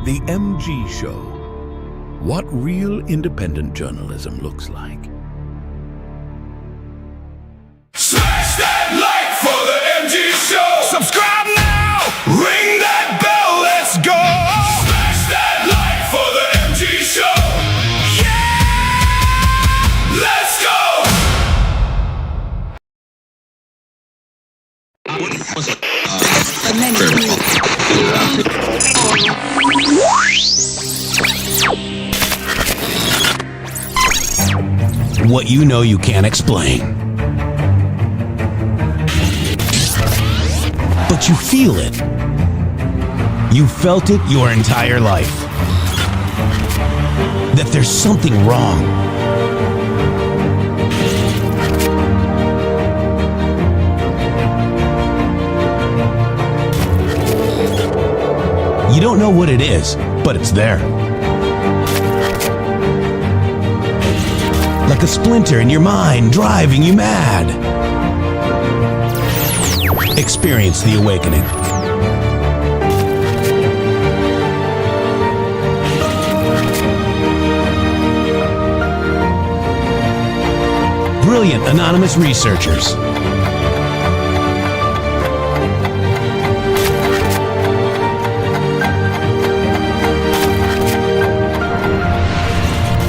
The MG Show. What real independent journalism looks like. Smash that like for the MG Show. Subscribe now. Ring that bell. Let's go. Smash that like for the MG Show. Yeah. Let's go. What you know you can't explain. But you feel it. You felt it your entire life. That there's something wrong. You don't know what it is, but it's there. Like a splinter in your mind, driving you mad. Experience the awakening. Brilliant anonymous researchers.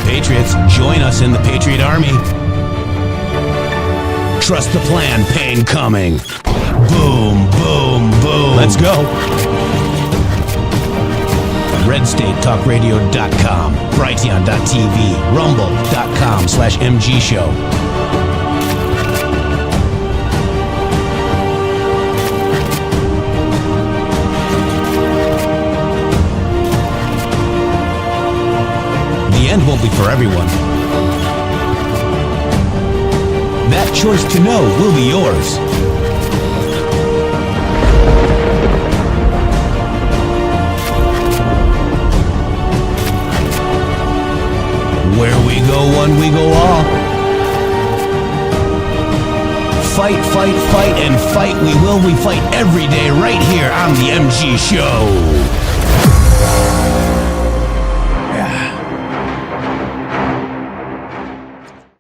Patriots, join us in the Patriot Army. Trust the plan, pain coming. Boom, boom, boom. Let's go. RedStateTalkRadio.com, Brighteon.tv, Rumble.com/MG Show. The end won't be for everyone. That choice to know will be yours. Where we go one, we go all. Fight, fight, fight, and fight we will. We fight every day right here on the MG Show.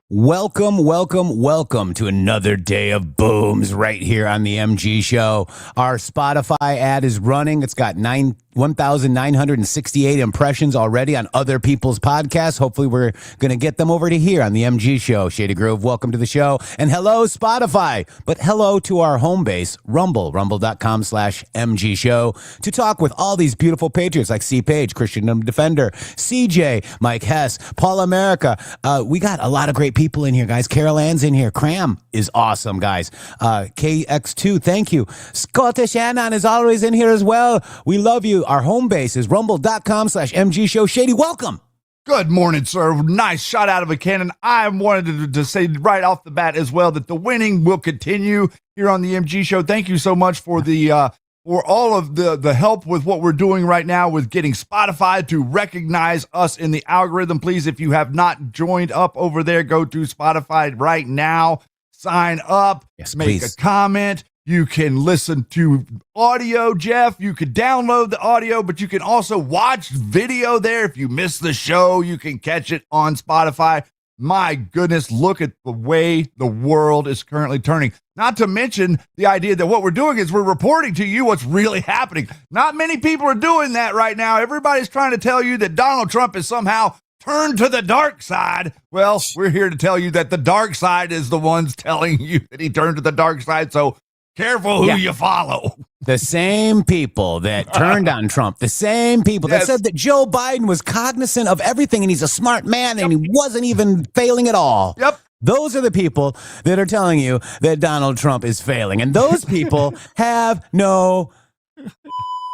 Welcome, welcome, welcome to another day of booms right here on the MG Show. Our Spotify ad is running. It's got 1,968 impressions already on other people's podcasts. Hopefully we're going to get them over to here on the MG Show. Shady Grove, welcome to the show. And hello, Spotify. But hello to our home base, Rumble, rumble.com/MG Show, to talk with all these beautiful patriots like C. Page, Christian Defender, CJ, Mike Hess, Paul America. We got a lot of great people in here, guys. Carol Ann's in here. Cram is awesome, guys. KX2, thank you. Scottish Shannon is always in here as well. We love you. Our home base is rumble.com/MG Show. Shady, welcome. Good morning, sir. Nice shot out of a cannon. I wanted to say right off the bat as well that the winning will continue here on the MG Show. Thank you so much for the for all of the help with what we're doing right now with getting Spotify to recognize us in the algorithm. Please, if you have not joined up over there, go to Spotify right now. Sign up. Yes, make please. a comment. You can listen to audio, Jeff. You can download the audio, but you can also watch video there. If you miss the show, you can catch it on Spotify. My goodness, look at the way the world is currently turning. Not to mention the idea that what we're doing is we're reporting to you what's really happening. Not many people are doing that right now. Everybody's trying to tell you that Donald Trump is somehow turned to the dark side. Well, we're here to tell you that the dark side is the ones telling you that he turned to the dark side. So careful who you follow. The same people that turned on Trump, the same people that said that Joe Biden was cognizant of everything and he's a smart man and he wasn't even failing at all. Yep. Those are the people that are telling you that Donald Trump is failing. And those people have no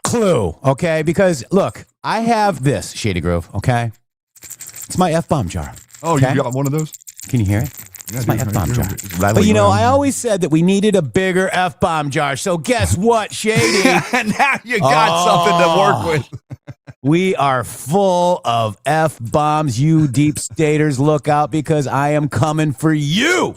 clue, okay? Because, look, I have this, Shady Grove, okay? It's my F-bomb jar. Oh, okay? You got one of those? Can you hear it? It's my F-bomb jar. But you know, I always said that we needed a bigger F-bomb jar. So guess what, Shady? Now you got something to work with. We are full of F-bombs. You deep staters, look out because I am coming for you.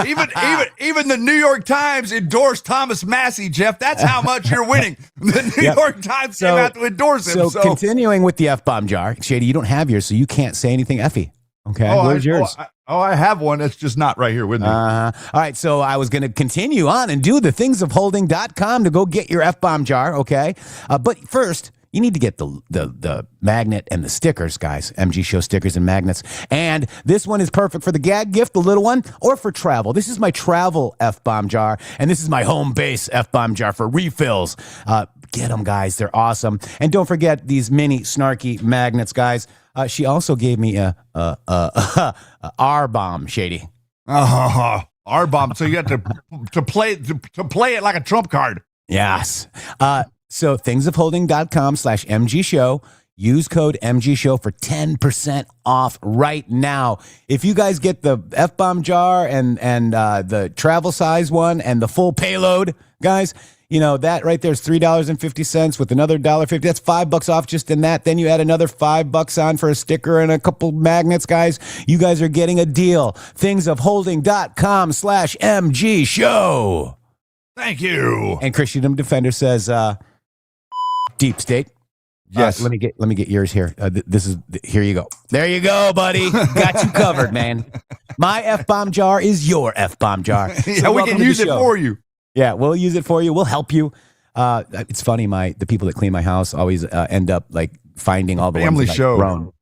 Even the New York Times endorsed Thomas Massey, Jeff. That's how much you're winning. The New York Times came out to endorse him. So continuing with the F-bomb jar, Shady, you don't have yours, so you can't say anything effy. Okay, where's yours? I have one. It's just not right here with me. All right, so I was going to continue on and do the thingsofholding.com to go get your F-bomb jar, okay? But first, you need to get the magnet and the stickers, guys. MG Show stickers and magnets. And this one is perfect for the gag gift, the little one, or for travel. This is my travel F-bomb jar, and this is my home base F-bomb jar for refills. Get them, guys. They're awesome. And don't forget these mini snarky magnets, guys. She also gave me a R-bomb, Shady. R-bomb. So you got to play it like a trump card. Yes. So thingsofholding.com/MG Show. Use code MG Show for 10% off right now. If you guys get the F-bomb jar and the travel size one and the full payload, guys, you know, that right there is $3.50 with another $1.50. That's $5 off just in that. Then you add another $5 on for a sticker and a couple magnets, guys. You guys are getting a deal. Thingsofholding.com/MG Show. Thank you. And Christian Defender says, deep state. Yes. Let me get yours here. Here you go. There you go, buddy. Got you covered, man. My F-bomb jar is your F-bomb jar. Yeah, we can use it for you. Yeah, we'll use it for you. We'll help you. It's funny. The people that clean my house always end up like finding all the family ones show. Grown.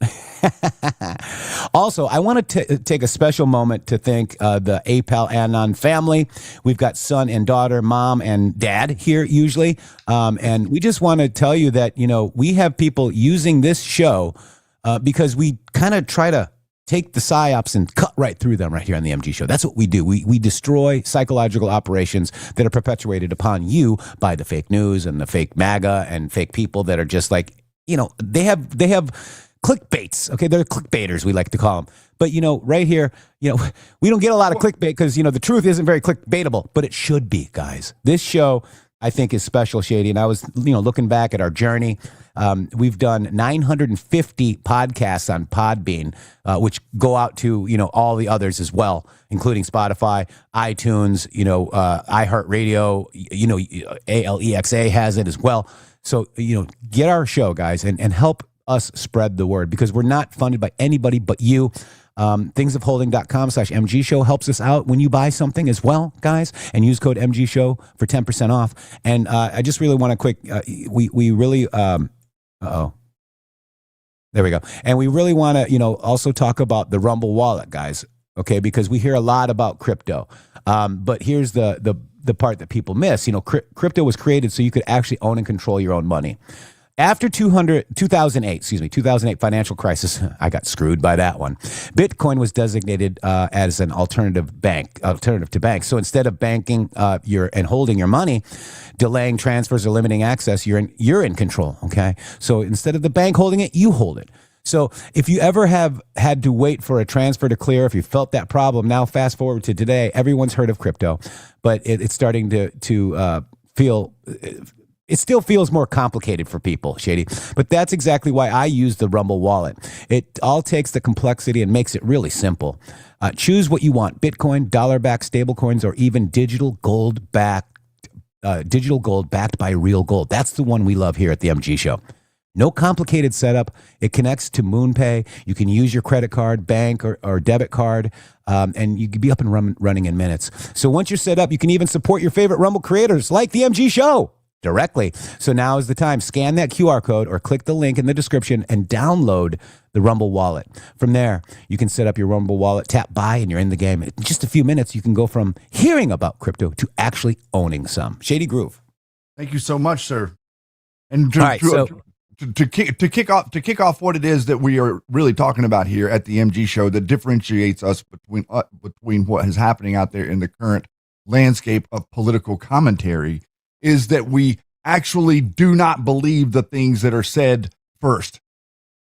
Also, I want to take a special moment to thank the APAL Anon family. We've got son and daughter, mom and dad here usually, and we just want to tell you that we have people using this show because we kind of try to take the psyops and cut right through them right here on the MG Show. That's what we do. We destroy psychological operations that are perpetuated upon you by the fake news and the fake MAGA and fake people that are just like, they have clickbaits. Okay, they're clickbaiters, we like to call them. But right here, we don't get a lot of clickbait because the truth isn't very clickbaitable, but it should be, guys. This show, I think, is special, Shady. And I was, looking back at our journey. We've done 950 podcasts on Podbean, which go out to, all the others as well, including Spotify, iTunes, iHeartRadio, ALEXA has it as well. So, get our show, guys, and help us spread the word because we're not funded by anybody but you. Thingsofholding.com/MG Show helps us out when you buy something as well, guys, and use code MG Show for 10% off. And I just really want to we really, there we go. And we really want to, also talk about the Rumble wallet, guys. Okay. Because we hear a lot about crypto. But here's the part that people miss. Crypto was created so you could actually own and control your own money. After 2008 financial crisis, I got screwed by that one. Bitcoin was designated as an alternative to banks. So instead of banking and holding your money, delaying transfers or limiting access, you're in control. Okay, so instead of the bank holding it, you hold it. So if you ever have had to wait for a transfer to clear, if you felt that problem, now fast forward to today, everyone's heard of crypto, but it's starting to feel. It still feels more complicated for people, Shady. But that's exactly why I use the Rumble wallet. It all takes the complexity and makes it really simple. Choose what you want: Bitcoin, dollar-backed stablecoins, or even digital gold backed by real gold. That's the one we love here at the MG Show. No complicated setup. It connects to MoonPay. You can use your credit card, bank, or debit card, and you can be up and running in minutes. So once you're set up, you can even support your favorite Rumble creators like the MG Show directly. So now is the time. Scan that QR code or click the link in the description and download the Rumble wallet. From there, you can set up your Rumble wallet, tap buy, and you're in the game. In just a few minutes, you can go from hearing about crypto to actually owning some. Shady Groove. Thank you so much, sir. And to kick off what it is that we are really talking about here at the MG Show that differentiates us between what is happening out there in the current landscape of political commentary is that we actually do not believe the things that are said first.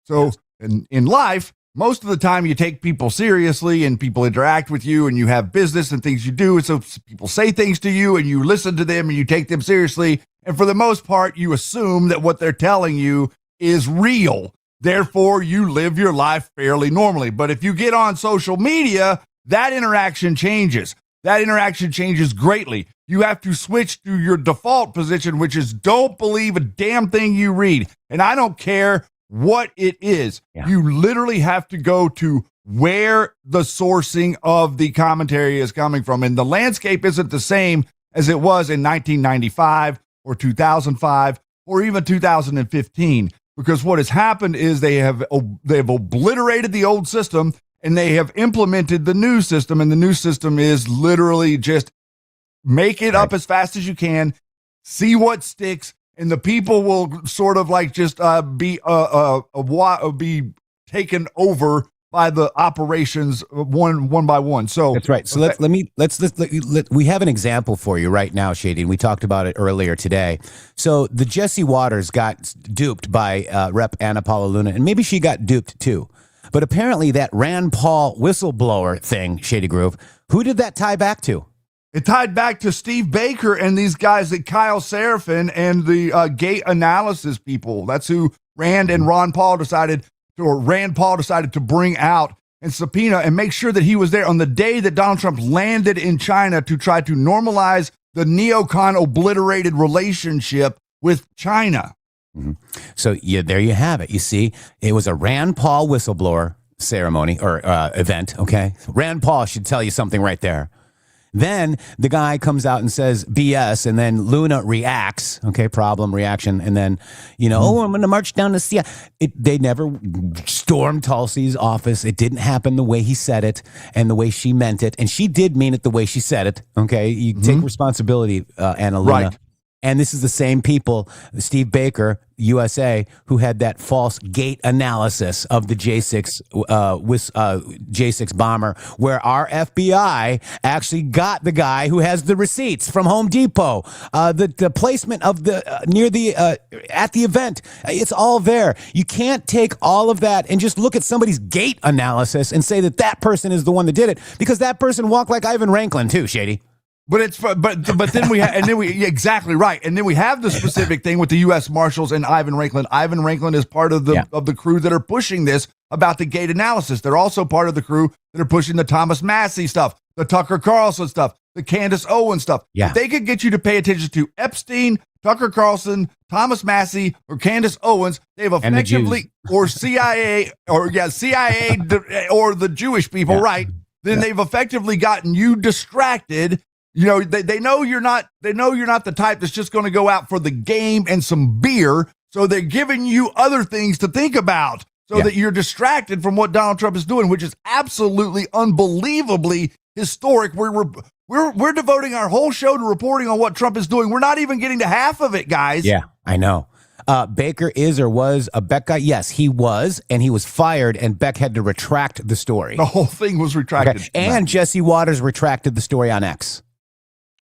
So in life, most of the time you take people seriously and people interact with you and you have business and things you do. And so people say things to you and you listen to them and you take them seriously. And for the most part, you assume that what they're telling you is real. Therefore, you live your life fairly normally. But if you get on social media that interaction changes. That interaction changes greatly. You have to switch to your default position, which is don't believe a damn thing you read. And I don't care what it is. Yeah. You literally have to go to where the sourcing of the commentary is coming from. And the landscape isn't the same as it was in 1995 or 2005 or even 2015, because what has happened is they have obliterated the old system and they have implemented the new system. And the new system is literally just make it up as fast as you can, see what sticks, and the people will sort of like just be taken over by the operations one by one. So that's right. So we have an example for you right now, Shady. And we talked about it earlier today. So the Jesse Waters got duped by Rep. Anna Paula Luna, and maybe she got duped too. But apparently that Rand Paul whistleblower thing, Shady Groove, who did that tie back to? It tied back to Steve Baker and these guys at Kyle Seraphin and the gate analysis people. That's who Rand Paul decided to bring out and subpoena and make sure that he was there on the day that Donald Trump landed in China to try to normalize the neocon obliterated relationship with China. Mm-hmm. So there you have it. You see, it was a Rand Paul whistleblower ceremony or event. Okay. Rand Paul should tell you something right there. Then the guy comes out and says BS, and then Luna reacts. Okay, problem, reaction, and then, I'm going to march down to see. They never stormed Tulsi's office. It didn't happen the way he said it and the way she meant it, and she did mean it the way she said it. Okay, you take responsibility, Anna Luna. Right. And this is the same people, Steve Baker, USA, who had that false gate analysis of the J6 J6 bomber, where our FBI actually got the guy who has the receipts from Home Depot, the placement of the near the at the event. It's all there. You can't take all of that and just look at somebody's gate analysis and say that person is the one that did it, because that person walked like Ivan Ranklin too, Shady. But then we exactly right, and then we have the specific thing with the U.S. Marshals and Ivan Ranklin. Ivan Ranklin is part of the crew that are pushing this about the gate analysis. They're also part of the crew that are pushing the Thomas Massey stuff, the Tucker Carlson stuff, the Candace Owens stuff. Yeah. If they could get you to pay attention to Epstein, Tucker Carlson, Thomas Massey, or Candace Owens, they've effectively, or CIA, or the Jewish people, right? Then they've effectively gotten you distracted. They know you're not the type that's just going to go out for the game and some beer. So they're giving you other things to think about so that you're distracted from what Donald Trump is doing, which is absolutely unbelievably historic. We're devoting our whole show to reporting on what Trump is doing. We're not even getting to half of it, guys. Yeah, I know. Baker is or was a Beck guy? Yes, he was, and he was fired, and Beck had to retract the story. The whole thing was retracted. Okay. And Jesse Waters retracted the story on X.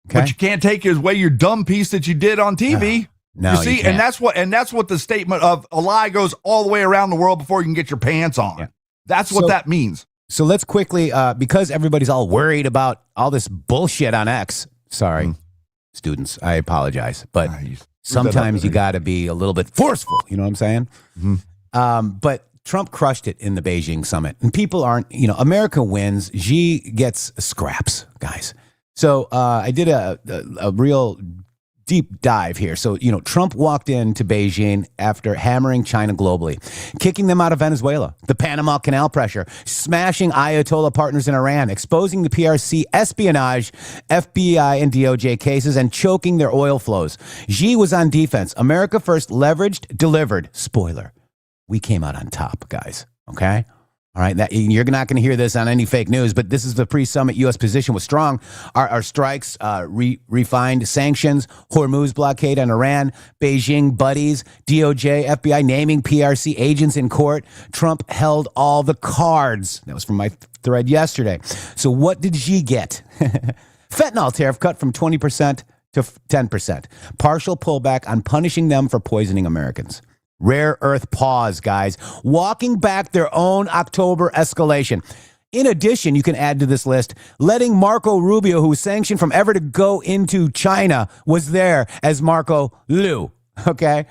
Okay. But you can't take it away your dumb piece that you did on TV. No, you see, you can't. and that's what the statement of a lie goes all the way around the world before you can get your pants on. Yeah. That's what that means. So let's quickly, because everybody's all worried about all this bullshit on X. Sorry, students, I apologize, but sometimes you got to be a little bit forceful. You know what I'm saying? Mm-hmm. But Trump crushed it in the Beijing summit, and people aren't. America wins. Xi gets scraps, guys. So I did a real deep dive here. So, Trump walked into Beijing after hammering China globally, kicking them out of Venezuela, the Panama Canal pressure, smashing Ayatollah partners in Iran, exposing the PRC espionage, FBI and DOJ cases, and choking their oil flows. Xi was on defense. America first, leveraged, delivered. Spoiler, we came out on top, guys. Okay? All right, you're not going to hear this on any fake news, but this is the pre-summit U.S. position was strong. Our strikes, refined sanctions, Hormuz blockade on Iran, Beijing buddies, DOJ, FBI naming PRC agents in court. Trump held all the cards. That was from my thread yesterday. So what did Xi get? Fentanyl tariff cut from 20% to 10%. Partial pullback on punishing them for poisoning Americans. Rare earth pause, guys. Walking back their own October escalation. In addition, you can add to this list, letting Marco Rubio, who was sanctioned from ever to go into China, was there as Marco Liu. Okay?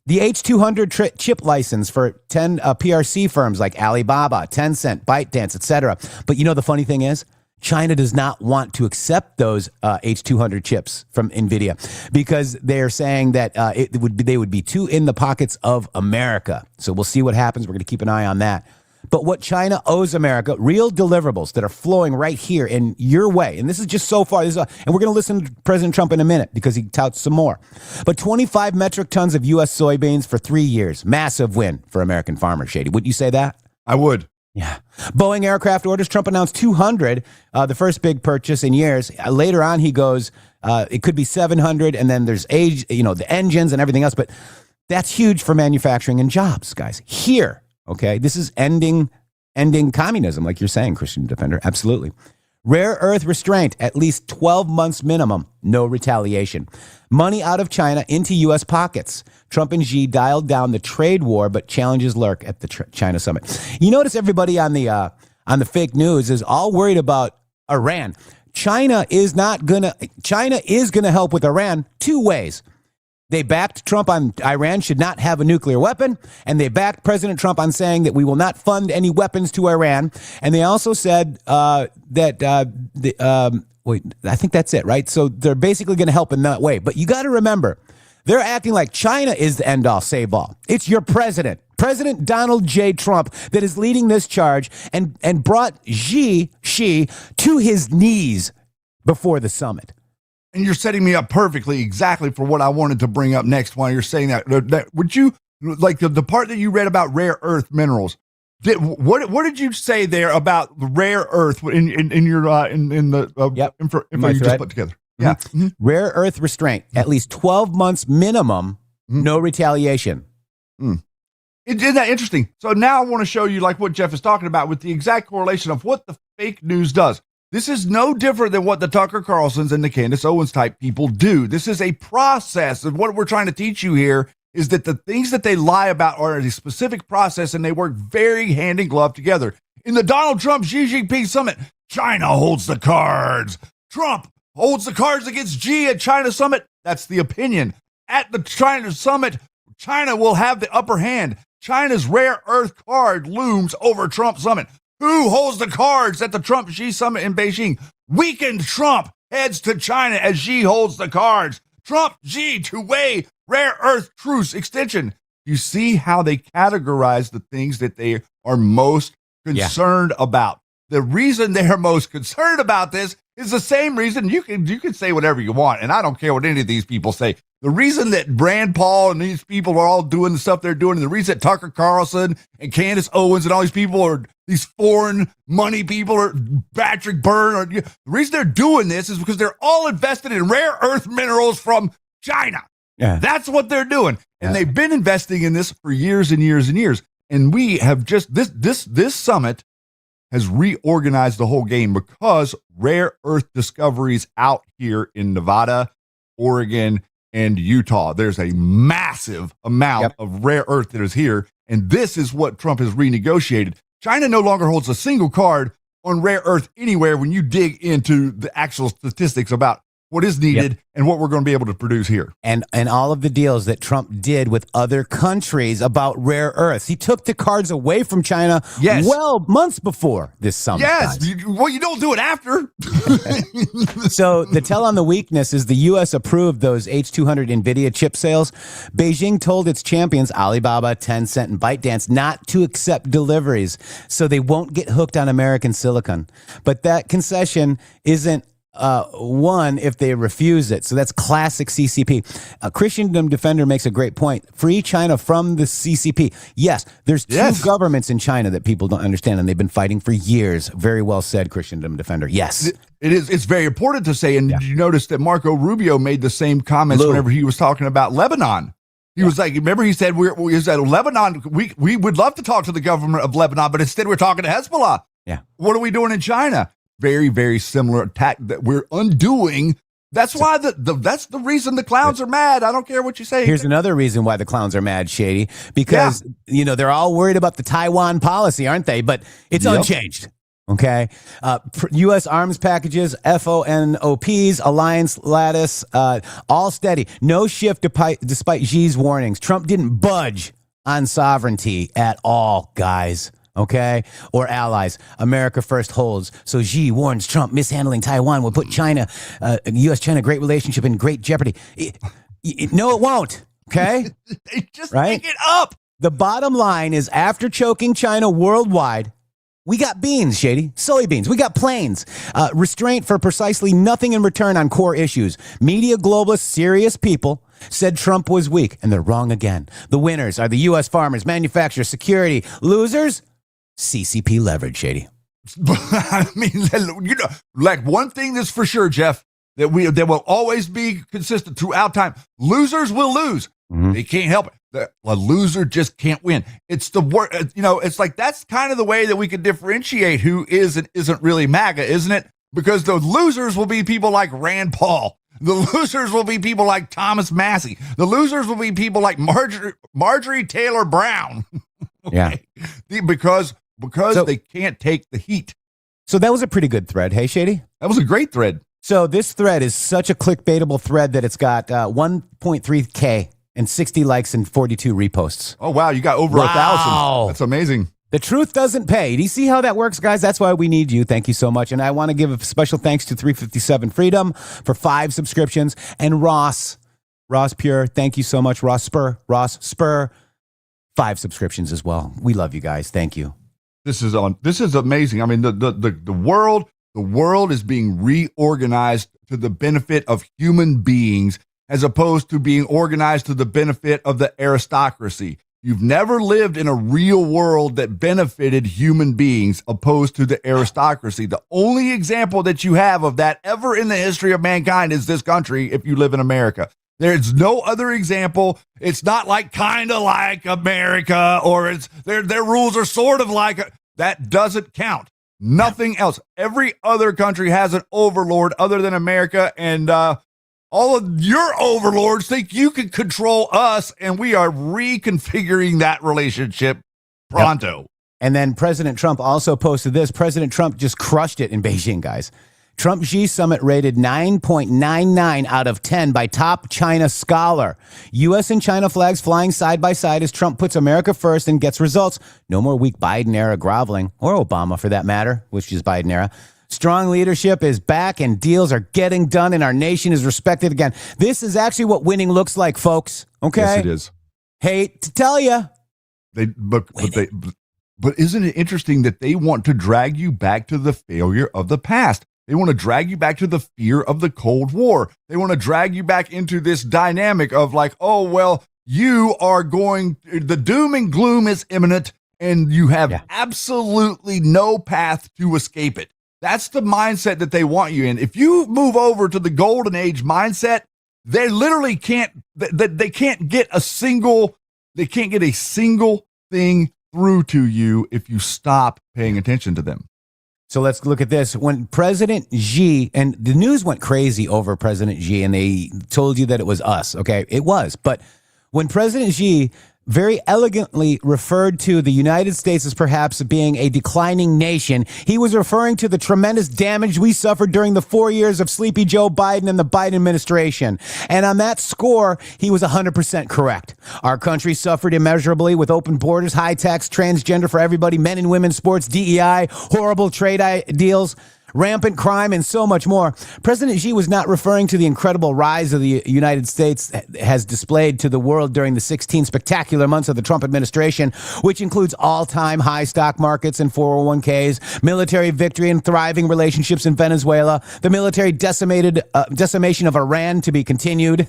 The H200 chip license for 10 PRC firms like Alibaba, Tencent, ByteDance, etc. But you know the funny thing is, China does not want to accept those H200 chips from NVIDIA because they're saying that they would be too in the pockets of America. So we'll see what happens. We're going to keep an eye on that. But what China owes America, real deliverables that are flowing right here in your way. And this is just so far. And we're going to listen to President Trump in a minute because he touts some more. But 25 metric tons of U.S. soybeans for 3 years. Massive win for American farmers, Shady. Wouldn't you say that? I would. Yeah. Boeing aircraft orders. Trump announced 200, the first big purchase in years. Later on, he goes, it could be 700. And then there's the engines and everything else. But that's huge for manufacturing and jobs, guys. Here. Okay, this is ending communism, like you're saying, Christian Defender. Absolutely. Rare earth restraint, at least 12 months minimum, no retaliation. Money out of China into U.S. pockets. Trump and Xi dialed down the trade war, but challenges lurk at the China summit. You notice everybody on the fake news is all worried about Iran. China is gonna help with Iran two ways. They backed Trump on Iran should not have a nuclear weapon, and they backed President Trump on saying that we will not fund any weapons to Iran. And they also said I think that's it, right? So they're basically going to help in that way. But you got to remember, they're acting like China is the end-all, save-all. It's your president, President Donald J. Trump, that is leading this charge and brought Xi to his knees before the summit. And you're setting me up perfectly, exactly for what I wanted to bring up next while you're saying that. Would you, like the part that you read about rare earth minerals, what did you say there about rare earth in your info you just put together? Mm-hmm. Yeah. Mm-hmm. Rare earth restraint, at least 12 months minimum, no retaliation. Isn't that interesting? So now I want to show you like what Jeff is talking about with the exact correlation of what the fake news does. This is no different than what the Tucker Carlsons and the Candace Owens type people do. This is a process, and what we're trying to teach you here is that the things that they lie about are a specific process, and they work very hand in glove together. In the Donald Trump Xi Jinping summit, China holds the cards. Trump holds the cards against Xi at China summit. That's the opinion. At the China summit, China will have the upper hand. China's rare earth card looms over Trump summit. Who holds the cards at the Trump-Xi summit in Beijing? Weakened Trump heads to China as Xi holds the cards. Trump-Xi two-way rare earth truce extension. You see how they categorize the things that they are most concerned about. The reason they're most concerned about this is the same reason you can say whatever you want, and I don't care what any of these people say. The reason that Rand Paul and these people are all doing the stuff they're doing, and the reason that Tucker Carlson and Candace Owens and all these people are these foreign money people or Patrick Byrne, the reason they're doing this is because they're all invested in rare earth minerals from China. Yeah. That's what they're doing. And they've been investing in this for years and years and years. And we have just, this summit has reorganized the whole game because rare earth discoveries out here in Nevada, Oregon, and Utah. There's a massive amount of rare earth that is here. And this is what Trump has renegotiated. China no longer holds a single card on rare earth anywhere when you dig into the actual statistics about what is needed and what we're going to be able to produce here. And all of the deals that Trump did with other countries about rare earths. He took the cards away from China months before this summit. Yes. You don't do it after. So the tell on the weakness is the U.S. approved those H200 NVIDIA chip sales. Beijing told its champions, Alibaba, Tencent, and ByteDance, not to accept deliveries so they won't get hooked on American silicon. But that concession isn't one if they refuse it. So that's classic CCP. Christendom Defender makes a great point. Free China from the CCP. Yes, there's two governments in China that people don't understand, and they've been fighting for years. Very well said, Christendom Defender. Yes. It is. It's very important to say, and you notice that Marco Rubio made the same comments whenever he was talking about Lebanon. He was like, remember he said, we said Lebanon, we would love to talk to the government of Lebanon, but instead we're talking to Hezbollah. Yeah. What are we doing in China? Very, very similar attack that we're undoing. That's why that's the reason the clowns are mad. I don't care what you say. Here's another reason why the clowns are mad, Shady, because they're all worried about the Taiwan policy, aren't they? But it's unchanged. Okay. U.S. arms packages, FONOPs, alliance lattice, all steady. No shift despite Xi's warnings. Trump didn't budge on sovereignty at all, guys. Okay. Or allies. America first holds. So Xi warns Trump mishandling Taiwan will put China, U.S.-China great relationship in great jeopardy. No, it won't. Okay. They just Right? make it up. The bottom line is after choking China worldwide, we got beans, Shady. Soybeans. We got planes. Restraint for precisely nothing in return on core issues. Media globalists, serious people, said Trump was weak, and they're wrong again. The winners are the U.S. farmers, manufacturers, security. Losers? CCP leverage, Shady. I mean, like one thing that's for sure, Jeff, that will always be consistent throughout time. Losers will lose. Mm-hmm. They can't help it. A loser just can't win. It's the word, it's like that's kind of the way that we can differentiate who is and isn't really MAGA, isn't it? Because the losers will be people like Rand Paul. The losers will be people like Thomas Massey. The losers will be people like Marjorie Taylor Brown. Okay? Yeah. Because they can't take the heat. So that was a pretty good thread. Hey, Shady? That was a great thread. So this thread is such a clickbaitable thread that it's got 1.3K and 60 likes and 42 reposts. Oh, wow. You got over 1,000. That's amazing. The truth doesn't pay. Do you see how that works, guys? That's why we need you. Thank you so much. And I want to give a special thanks to 357 Freedom for 5 subscriptions. And Ross Pure, thank you so much. Ross Spur, 5 subscriptions as well. We love you guys. Thank you. This is amazing. I mean, the world is being reorganized to the benefit of human beings as opposed to being organized to the benefit of the aristocracy. You've never lived in a real world that benefited human beings opposed to the aristocracy. The only example that you have of that ever in the history of mankind is this country if you live in America. There's no other example. It's not like kind of like America or it's their rules are sort of like that doesn't count. Nothing else. Every other country has an overlord other than America, and all of your overlords think you can control us, and we are reconfiguring that relationship pronto. Yep. And then President Trump also posted this. President Trump just crushed it in Beijing, guys. Trump-Xi summit rated 9.99 out of 10 by top China scholar. U.S. and China flags flying side by side as Trump puts America first and gets results. No more weak Biden-era groveling, or Obama for that matter, which is Biden-era. Strong leadership is back and deals are getting done and our nation is respected again. This is actually what winning looks like, folks. Okay? Yes, it is. Hate to tell you. But isn't it interesting that they want to drag you back to the failure of the past? They want to drag you back to the fear of the Cold War. They want to drag you back into this dynamic of like, oh, well, the doom and gloom is imminent and you have absolutely no path to escape it. That's the mindset that they want you in. If you move over to the golden age mindset, they literally can't get a single thing through to you if you stop paying attention to them. So let's look at this. When President Xi, and the news went crazy over President Xi, and they told you that it was us. Okay, it was. But when President Xi very elegantly referred to the United States as perhaps being a declining nation, he was referring to the tremendous damage we suffered during the 4 years of Sleepy Joe Biden and the Biden administration. And on that score, he was 100% correct. Our country suffered immeasurably with open borders, high tax, transgender for everybody, men and women, sports, DEI, horrible trade deals, rampant crime, and so much more. President Xi was not referring to the incredible rise of the United States has displayed to the world during the 16 spectacular months of the Trump administration, which includes all-time high stock markets and 401ks, military victory and thriving relationships in Venezuela, the military decimation of Iran to be continued,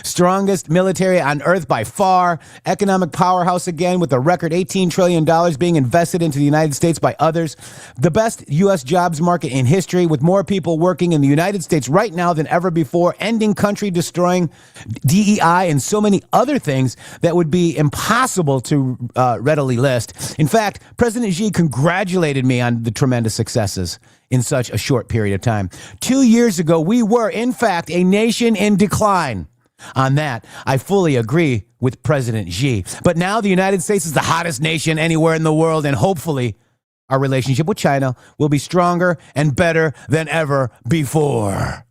strongest military on earth by far, economic powerhouse again with a record $18 trillion being invested into the United States by others, the best U.S. jobs market in history with more people working in the United States right now than ever before, ending country destroying DEI and so many other things that would be impossible to readily list. In fact, President Xi congratulated me on the tremendous successes in such a short period of time. 2 years ago, we were, in fact, a nation in decline. On that, I fully agree with President Xi. But now the United States is the hottest nation anywhere in the world, and hopefully our relationship with China will be stronger and better than ever before.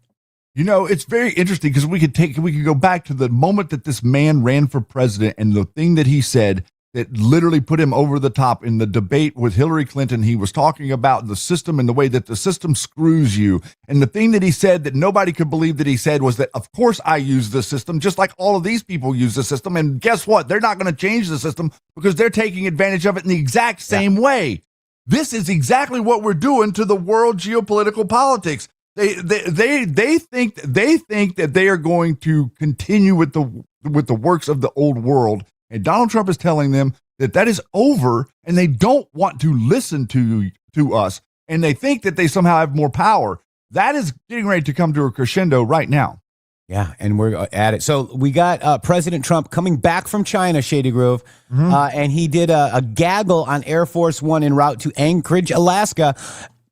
You know, it's very interesting because we could go back to the moment that this man ran for president and the thing that he said that literally put him over the top in the debate with Hillary Clinton. He was talking about the system and the way that the system screws you. And the thing that he said that nobody could believe that he said was that, of course, I use the system just like all of these people use the system. And guess what? They're not going to change the system because they're taking advantage of it in the exact same way. This is exactly what we're doing to the world geopolitical politics. They think that they are going to continue with the works of the old world. And Donald Trump is telling them that is over, and they don't want to listen to us, and they think that they somehow have more power. That is getting ready to come to a crescendo right now. Yeah, and we're at it. So we got President Trump coming back from China, Shady Grove, and he did a gaggle on Air Force One en route to Anchorage, Alaska.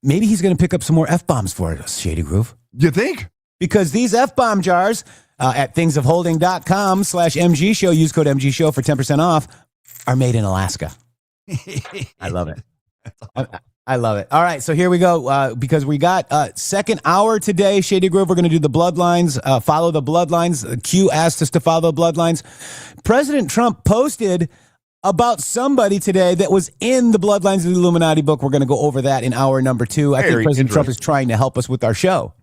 Maybe he's going to pick up some more F-bombs for us, Shady Grove. You think? Because these F-bomb jars at thingsofholding.com/MG show, use code MG show for 10% off, are made in Alaska. I love it. I love it. All right, so here we go. Because we got second hour today, Shady Grove, we're going to do the bloodlines, follow the bloodlines. Q asked us to follow the bloodlines. President Trump posted about somebody today that was in the Bloodlines of the Illuminati book. We're going to go over that in hour number 2. I think President Trump is trying to help us with our show.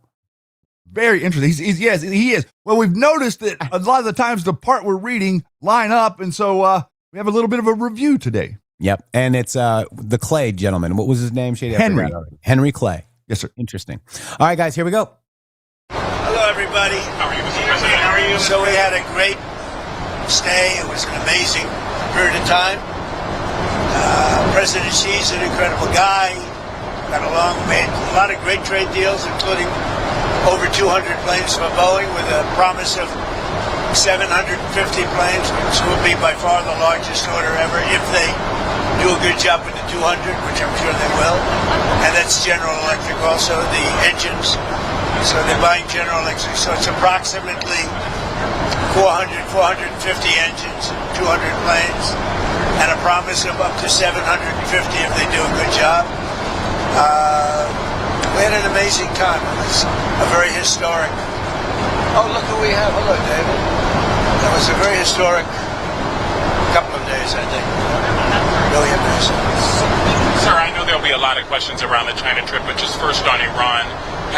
Very interesting. Yes, he is. Well, we've noticed that a lot of the times the part we're reading line up, and so we have a little bit of a review today. Yep, and it's the Clay gentleman. What was his name, Shady? Henry Clay. Yes, sir. Interesting. All right, guys, here we go. Hello, everybody. How are you, Mr. President? How are you? So we had a great stay. It was an amazing period of time. President Xi's an incredible guy. Got along, made a lot of great trade deals, including over 200 planes from Boeing with a promise of 750 planes, which will be by far the largest order ever if they do a good job with the 200, which I'm sure they will. And that's General Electric also, the engines. So they're buying General Electric. So it's approximately 450 engines, 200 planes, and a promise of up to 750 if they do a good job. We had an amazing time. It was a very historic. Oh, look who we have. Hello, David. That was a very historic couple of days, I think. Really amazing. Sir, I know there'll be a lot of questions around the China trip, but just first on Iran,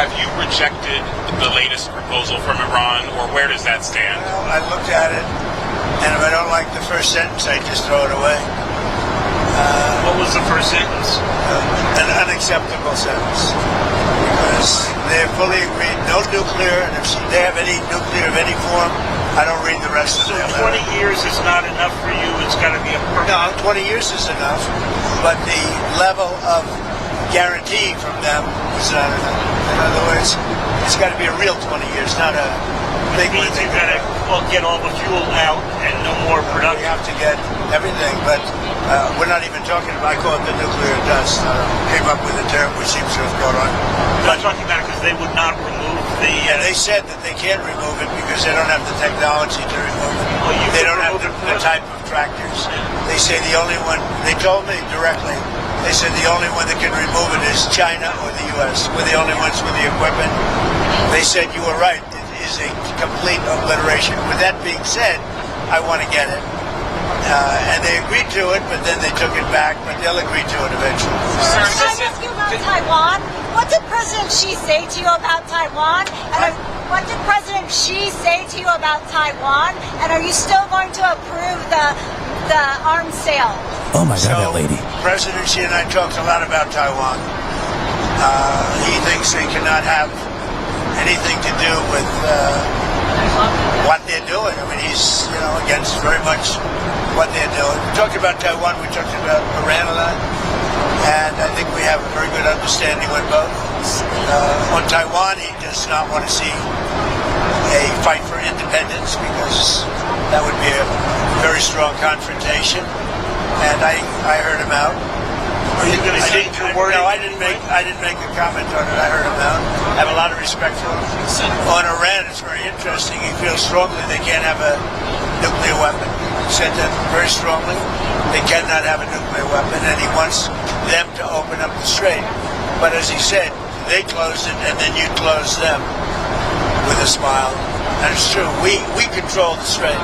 have you rejected the latest proposal from Iran, or where does that stand? Well, I looked at it, and if I don't like the first sentence, I just throw it away. What was the first sentence? An unacceptable sentence. Because they're fully agreed, no nuclear, and if they have any nuclear of any form, I don't read the rest of it. So 20 years is not enough for you, it's got to be a perfect... No, 20 years is enough, but the level of guarantee from them is not enough. In other words, it's got to be a real 20 years, not a big one. It means you've got to get all the fuel out and no more production. We have to get everything, but we're not even talking about, I call it the nuclear dust. Came up with a term which seems to have caught on. I'm talking about it because they would not remove the... Yeah, they said that they can't remove it because they don't have the technology to remove it. Well, they don't have the type of tractors. They say the only one, they told me directly, they said the only one that can remove it is China or the U.S. We're the only ones with the equipment. They said you were right. It is a complete obliteration. With that being said, I want to get it. And they agreed to it, but then they took it back, but they'll agree to it eventually. Can I ask you about Taiwan? What did President Xi say to you about Taiwan? And what did President Xi say to you about Taiwan? And are you still going to approve the arms sale? Oh my God, that lady. President Xi and I talked a lot about Taiwan. He thinks they cannot have anything to do with what they're doing. I mean, he's against very much what they're doing. We talked about Taiwan. We talked about Iran a lot, and I think we have a very good understanding with both. On Taiwan, he does not want to see a fight for independence because that would be a very strong confrontation. And I heard him out. Are you going to say your word? No, I didn't make a comment on it. I heard him out. I have a lot of respect for him. On Iran, it's very interesting. He feels strongly they can't have a nuclear weapon. said that very strongly. They cannot have a nuclear weapon, and he wants them to open up the strait. But as he said, they closed it, and then you closed them with a smile. And it's true. We control the strait,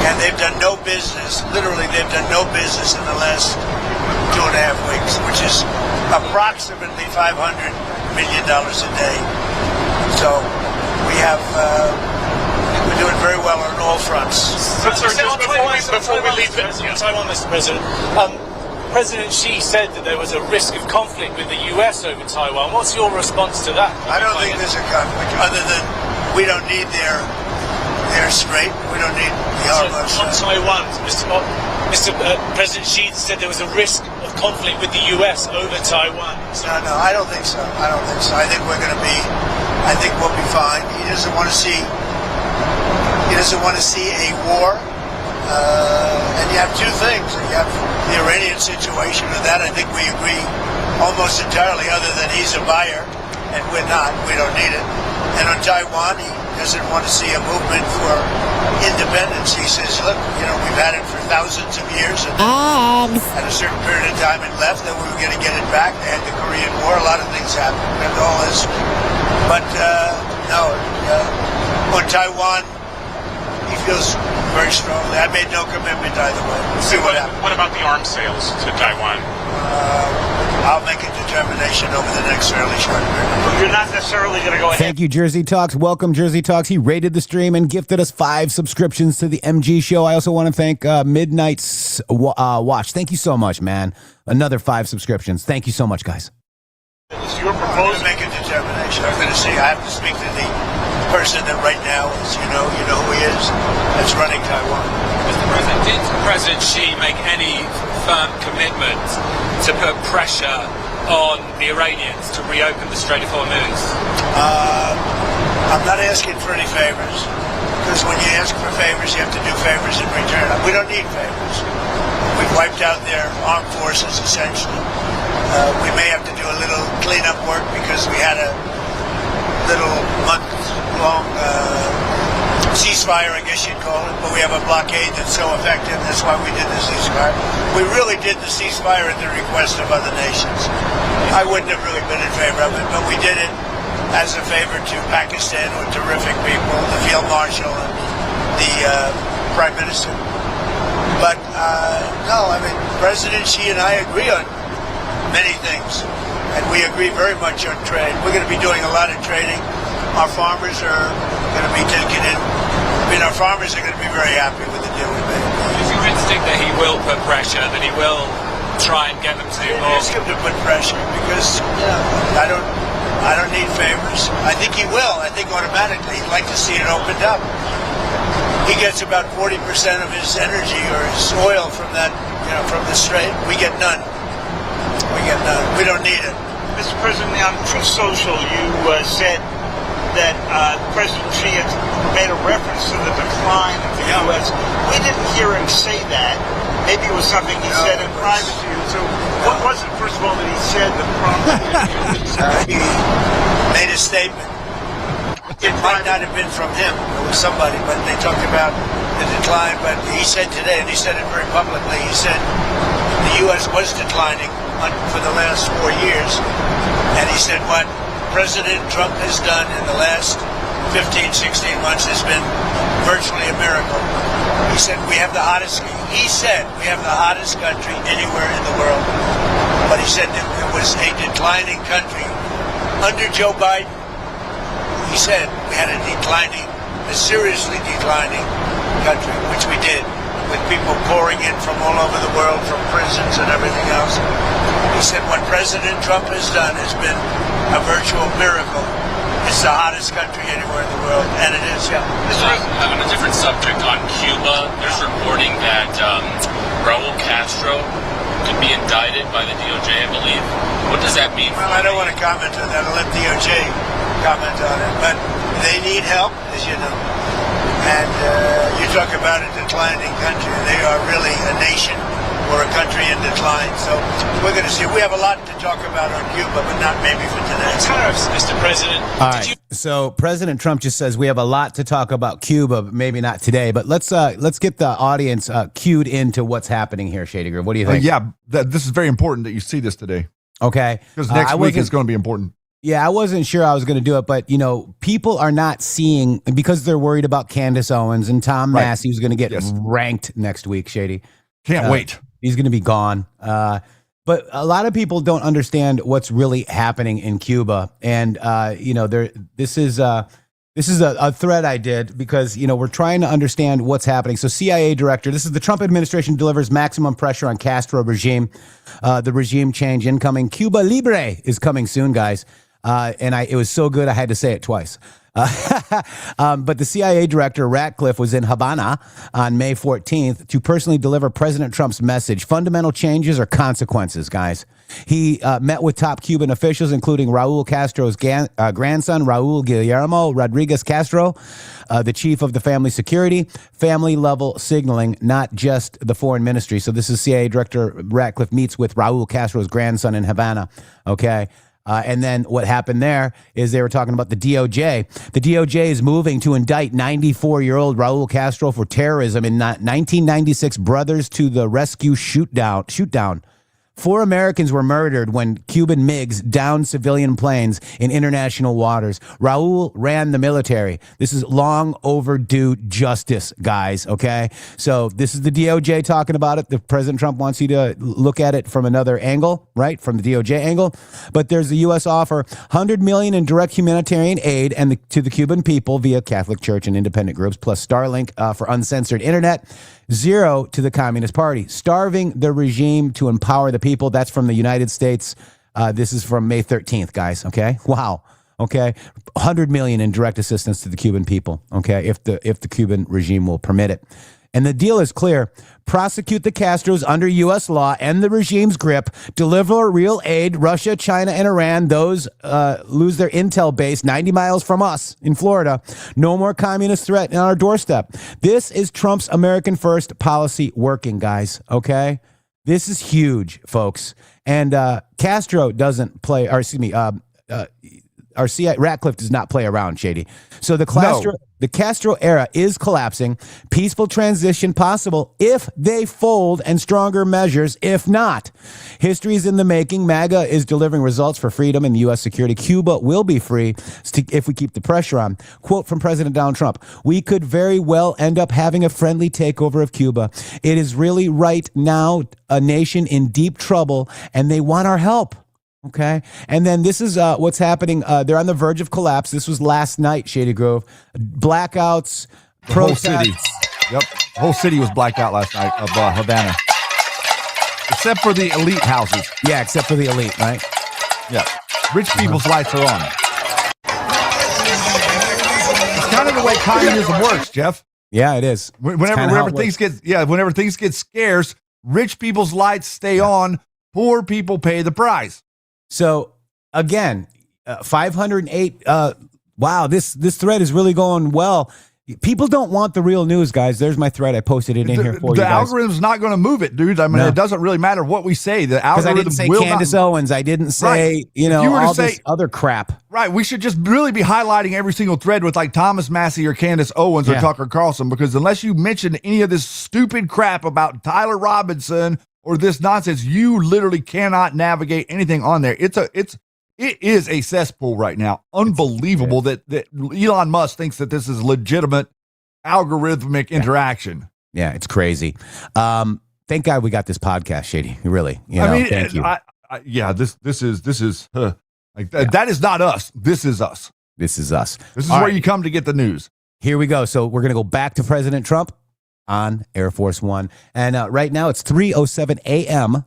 and they've done no business. Literally, they've done no business in the last 2.5 weeks, which is approximately $500 million a day. So we have. We're doing very well on all fronts. Before we leave Taiwan, Mr. President, President Xi said that there was a risk of conflict with the US over Taiwan. What's your response to that? I don't think there's a conflict, other than we don't need their strait. We don't need the Hormuz. On Taiwan, Mr. President Xi said there was a risk of conflict with the US over Taiwan. No, I don't think so. I think we're going to be. I think we'll be fine. He doesn't want to see. He doesn't want to see a war. And you have two things. You have the Iranian situation, and that I think we agree almost entirely, other than he's a buyer, and we're not. We don't need it. And on Taiwan, he doesn't want to see a movement for independence. He says, look, we've had it for thousands of years, and at a certain period of time it left, and we were going to get it back. They had the Korean War. A lot of things happened. We have all this. But, no, on Taiwan, he feels very strongly. I made no commitment either way. We'll see what happens. What about the arms sales to Taiwan? I'll make a determination over the next fairly short period. You're not necessarily going to go ahead. Thank you, Jersey Talks. Welcome, Jersey Talks. He rated the stream and gifted us 5 subscriptions to the MG Show. I also want to thank Midnight's Watch. Thank you so much, man. Another 5 subscriptions. Thank you so much, guys. Is your I'm proposal? going to make a determination. I'm going to see. I have to speak to the person that right now is, you know who he is, that's running Taiwan. Mr. President, did President Xi make any firm commitment to put pressure on the Iranians to reopen the Strait of Hormuz? I'm not asking for any favors, because when you ask for favors, you have to do favors in return. We don't need favors. We've wiped out their armed forces, essentially. We may have to do a little cleanup work because we had a little month-long ceasefire, I guess you'd call it, but we have a blockade that's so effective. That's why we did the ceasefire. We really did the ceasefire at the request of other nations. I wouldn't have really been in favor of it, but we did it as a favor to Pakistan, who are terrific people, the Field Marshal and the Prime Minister. But no, President Xi and I agree on many things, and we agree very much on trade. We're going to be doing a lot of trading. Our farmers are going to be taking in. Our farmers are going to be very happy with the deal we made. Is your instinct that he will put pressure, that he will try and get them to ask him to put pressure, because I don't need favors. I think he will. I think automatically he'd like to see it opened up. He gets about 40% of his energy or his oil from that, from the strait. We get none. We don't need it. Mr. President, on Truth Social, you said that President Xi had made a reference to the decline of the U.S. We didn't hear him say that. Maybe it was something he said in private to you. So what was it, first of all, that he said that prompted He made a statement. It might not have been from him. It was somebody, but they talked about the decline. But he said today, and he said it very publicly, he said the U.S. was declining for the last 4 years. And he said what President Trump has done in the last 15, 16 months has been virtually a miracle. He said we have the hottest country anywhere in the world. But he said that it was a declining country. Under Joe Biden, he said we had a seriously declining country, which we did, with people pouring in from all over the world, from prisons and everything else. He said what President Trump has done has been a virtual miracle. It's the hottest country anywhere in the world, and it is, yeah. On a different subject, on Cuba, there's reporting that Raul Castro could be indicted by the DOJ, I believe. What does that mean? Well, I don't want to comment on that. I'll let DOJ comment on it. But they need help, as you know. And you talk about a declining country. They are really a nation or a country in decline. So we're going to see. We have a lot to talk about on Cuba, but not maybe for today. Tariffs, Mr. President. All right. So President Trump just says we have a lot to talk about Cuba, but maybe not today. But let's get the audience cued into what's happening here, Shady Groove. What do you think? This is very important that you see this today. Okay. Because next week is going to be important. Yeah, I wasn't sure I was going to do it, but, people are not seeing, because they're worried about Candace Owens and Tom Massey, who's going to get ranked next week, Shady. Can't wait. He's going to be gone. But a lot of people don't understand what's really happening in Cuba. And, this is a thread I did because, we're trying to understand what's happening. So CIA director, this is the Trump administration delivers maximum pressure on Castro regime. The regime change incoming. Cuba Libre is coming soon, guys. It was so good I had to say it twice. But the CIA director, Ratcliffe, was in Havana on May 14th to personally deliver President Trump's message. Fundamental changes or consequences, guys. He met with top Cuban officials, including Raul Castro's grandson, Raul Guillermo Rodriguez Castro, the chief of the family security, family level signaling, not just the foreign ministry. So this is CIA director Ratcliffe meets with Raul Castro's grandson in Havana. Okay. And then what happened there is they were talking about the DOJ. The DOJ is moving to indict 94-year-old Raul Castro for terrorism in 1996 Brothers to the Rescue shootdown. 4 Americans were murdered when Cuban MiGs downed civilian planes in international waters. Raul ran the military. This is long overdue justice, guys, okay? So this is the DOJ talking about it. The President Trump wants you to look at it from another angle, right? From the DOJ angle. But there's the U.S. offer $100 million in direct humanitarian aid to the Cuban people via Catholic Church and independent groups, plus Starlink for uncensored internet. 0 to the Communist Party, starving the regime to empower the people. That's from the United States. This is from May 13th, guys. Okay. Wow. Okay. $100 million in direct assistance to the Cuban people. Okay. If the Cuban regime will permit it. And the deal is clear. Prosecute the Castros under U.S. law, end the regime's grip, deliver real aid. Russia, China, and Iran, those lose their intel base 90 miles from us in Florida. No more communist threat on our doorstep. This is Trump's American First policy working, guys, okay? This is huge, folks. And Castro doesn't play, or excuse me, our CIA, Ratcliffe does not play around, Shady. So the Castro era is collapsing. Peaceful transition possible if they fold, and stronger measures if not. History is in the making. MAGA is delivering results for freedom and U.S. security. Cuba will be free if we keep the pressure on. Quote from President Donald Trump: "We could very well end up having a friendly takeover of Cuba. It is really right now a nation in deep trouble, and they want our help." Okay. And then this is what's happening. They're on the verge of collapse. This was last night, Shady Grove. Blackouts, protests. Whole city. Yep. The whole city was blacked out last night of Havana. Except for the elite houses. Yeah, except for the elite, right? Yeah. Rich people's lights are on. It's kind of the way communism works, Jeff. Yeah, it is. Whenever things get scarce, rich people's lights stay on. Poor people pay the price. So again, 508. Wow, this thread is really going well. People don't want the real news, guys. There's my thread. I posted it in here for you guys. The algorithm's not going to move it, dude. I mean, It doesn't really matter what we say. The algorithm I didn't say Candace Owens. I didn't say, all this other crap. Right. We should just really be highlighting every single thread with like Thomas Massey or Candace Owens or Tucker Carlson, because unless you mention any of this stupid crap about Tyler Robinson or this nonsense, you literally cannot navigate anything on there. It is a cesspool right now. Unbelievable that Elon Musk thinks that this is legitimate algorithmic interaction. Yeah, it's crazy. Thank God we got this podcast, Shady. Really, thank you. That is not us. This is us. This is us. This is where you come to get the news. Here we go. So we're going to go back to President Trump on Air Force One. And right now it's 3:07 a.m.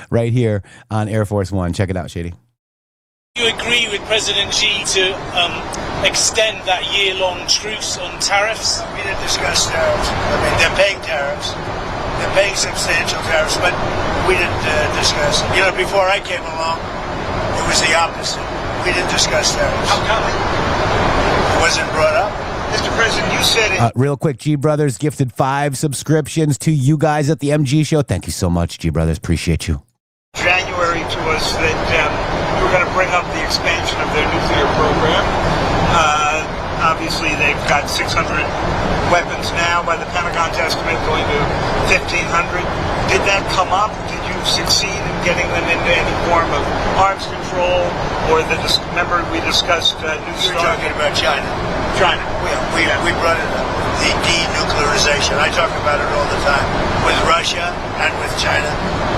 right here on Air Force One. Check it out, Shady. Do you agree with President Xi to extend that year-long truce on tariffs? We didn't discuss tariffs. I mean, they're paying tariffs. They're paying substantial tariffs, but we didn't discuss it. Before I came along, it was the opposite. We didn't discuss tariffs. How come? It wasn't brought up. Mr. President, you said it. Real quick, G Brothers gifted 5 subscriptions to you guys at the MG Show. Thank you so much, G Brothers. Appreciate you. January to us that you were going to bring up the expansion of their nuclear program. Obviously, they've got 600 weapons now by the Pentagon's estimate, going to 1,500. Did that come up? Did you succeed in getting them into any form of arms control? Or remember we discussed New You're Star? talking about China. China. We brought it up. The denuclearization. I talk about it all the time with Russia and with China.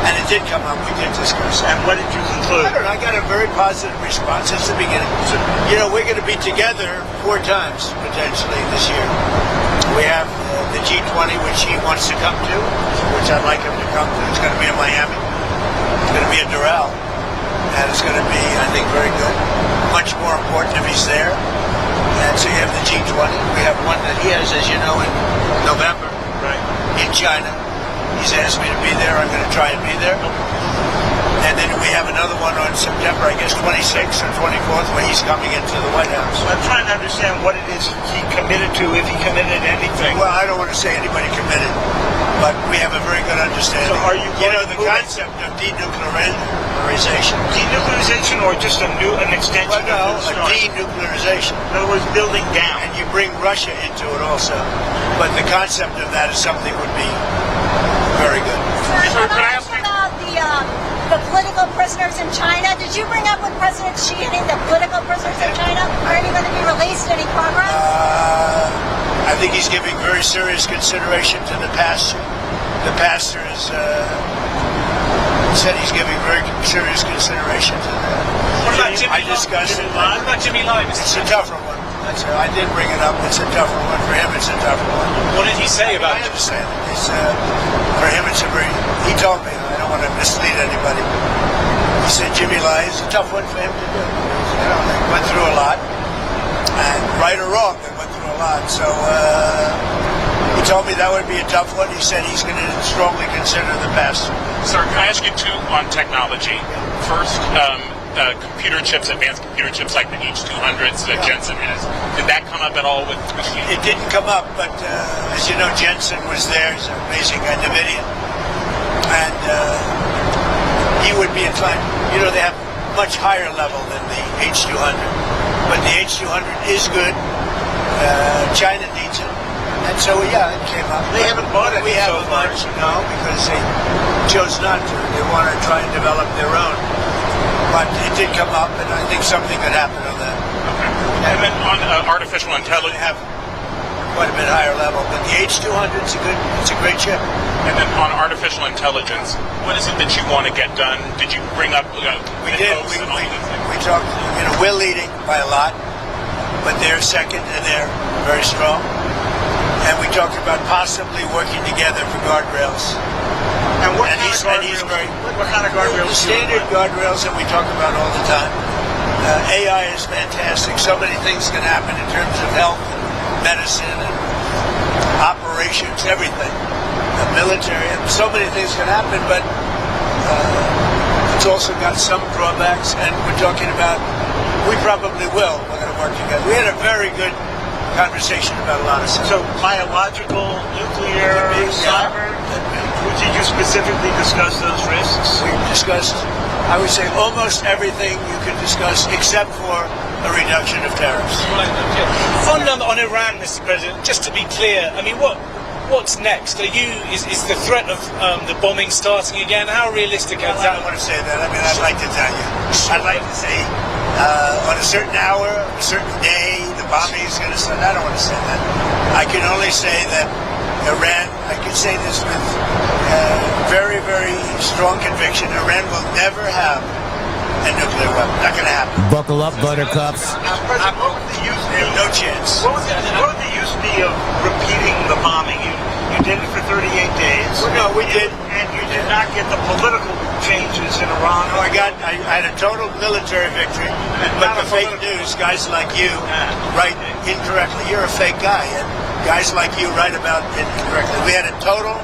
And it did come up. We did discuss it. And what did you conclude? I don't know. I got a very positive response since the beginning. You know, we're going to be together 4 times potentially this year. We have the G20, which he wants to come to, which I'd like him to come to. It's going to be in Miami. It's going to be in Doral. And it's going to be, I think, very good. Much more important if he's there. And so you have the G20. We have one that he has, as you know, in November, Right. in China. He's asked me to be there. I'm going to try and be there. And then we have another one on September, I guess, 26th or 24th, where he's coming into the White House. I'm trying to understand what it is he committed to, if he committed anything. Well, I don't want to say anybody committed, but we have a very good understanding. So are you going know, to the move it? concept of denuclearization. Denuclearization or just an extension Well, no, of a the START? denuclearization. In other words, building down. And you bring Russia into it also. But the concept of that is something would be very good. Sir, can I ask you about the political prisoners in China? Did you bring up with President Xi any of the political prisoners in China? Are any going to be released? Any progress? I think he's giving very serious consideration to the pastor. The pastor is said he's giving very serious consideration to that. What about Jimmy I discussed it. What about Jimmy Lai? It's a tougher one. I did bring it up. It's a tougher one. For him, it's a tougher one. What did he say about I it? understand it. It's, for him, it's a very... He told me. I don't want to mislead anybody. He said Jimmy Lai is a tough one for him to do. You know, they went through a lot. And right or wrong, they went through a lot. So he told me that would be a tough one. He said he's going to strongly consider the pastor. Sir, can I ask you 2 on technology? First, computer chips, advanced computer chips like the H200s that Jensen has. Did that come up at all with machine? It didn't come up, but as you know, Jensen was there. He's an amazing guy, NVIDIA. And he would be inclined. You know, they have much higher level than the H200. But the H200 is good. China needs it. And so, yeah, it came up. They haven't bought it We so haven't far. bought it, no, because they chose not to. They want to try and develop their own. But it did come up, and I think something could happen on that. Okay. And then on artificial They intelligence, have quite a bit higher level, but the H200 it's a great chip. and then on artificial intelligence, what is it that you want to get done? Did you bring up We did. We talked. You know, we're leading by a lot, but they're second, and they're very strong. And we talked about possibly working together for guardrails. And what And kind he's of guardrails? very. What kind of guardrails? The do you standard want? guardrails that we talk about all the time. AI is fantastic. So many things can happen in terms of health and medicine and operations, everything. The military, and so many things can happen, but it's also got some drawbacks, and we're talking about, we probably will. We're going to work together. We had a very good conversation about a lot of stuff. So biological, nuclear, cyber. Did you specifically discuss those risks? We discussed, I would say, almost everything you could discuss except for a reduction of tariffs. On Iran, Mr. President, just to be clear, I mean, what's next? Is the threat of the bombing starting again? How realistic is I that? don't want to say that. I mean, I'd like to tell you. I'd like to say on a certain hour, a certain day, the bombing is going to start. I don't want to say that. I can only say that Iran, I can say this with very, very strong conviction, Iran will never have a nuclear weapon. Not going to happen. Buckle up, buttercups. President, what would the use They be? have no chance. What would the use be of repeating the bombing? You did it for 38 days. Well, no, we did. And you did not get the political changes in Iran. No, I had a total military victory, but the fake news, guys like you write incorrectly. You're a fake guy, and guys like you write about it incorrectly. We had a total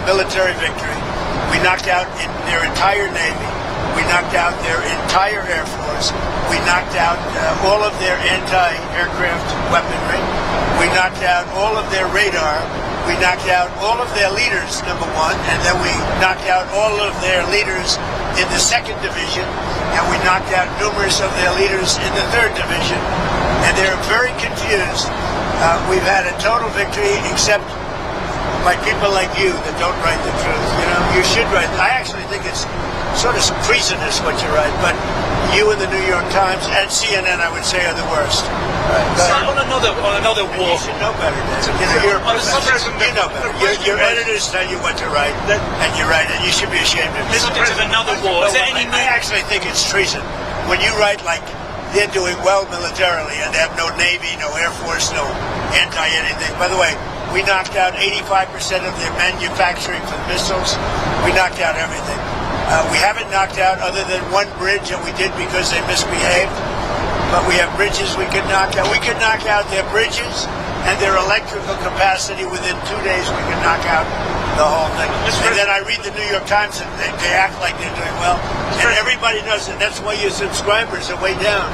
military victory. We knocked out their entire Navy. We knocked out their entire Air Force. We knocked out all of their anti-aircraft weaponry. We knocked out all of their radar. We knocked out all of their leaders, number one, and then we knocked out all of their leaders in the 2nd Division, and we knocked out numerous of their leaders in the 3rd Division, and they're very confused. We've had a total victory, except by people like you that don't write the truth. You know, you should write. I actually think it's sort of treasonous what you write, but you and the New York Times and CNN, I would say, are the worst. So on another war. You should know better, Dan. You know, you're a professor. You know better. Your editors tell you what to write, and you write it. You should be ashamed of it. Subject of another war. Is there any I actually think it's treason when you write like they're doing well militarily and they have no Navy, no Air Force, no anti-anything. By the way, we knocked out 85% of their manufacturing for the missiles. We knocked out everything. We haven't knocked out other than one bridge that we did because they misbehaved. But we have bridges we could knock out. We could knock out their bridges and their electrical capacity within 2 days. We could knock out the whole thing. And then I read the New York Times and they act like they're doing well. And everybody knows it. That's why your subscribers are way down.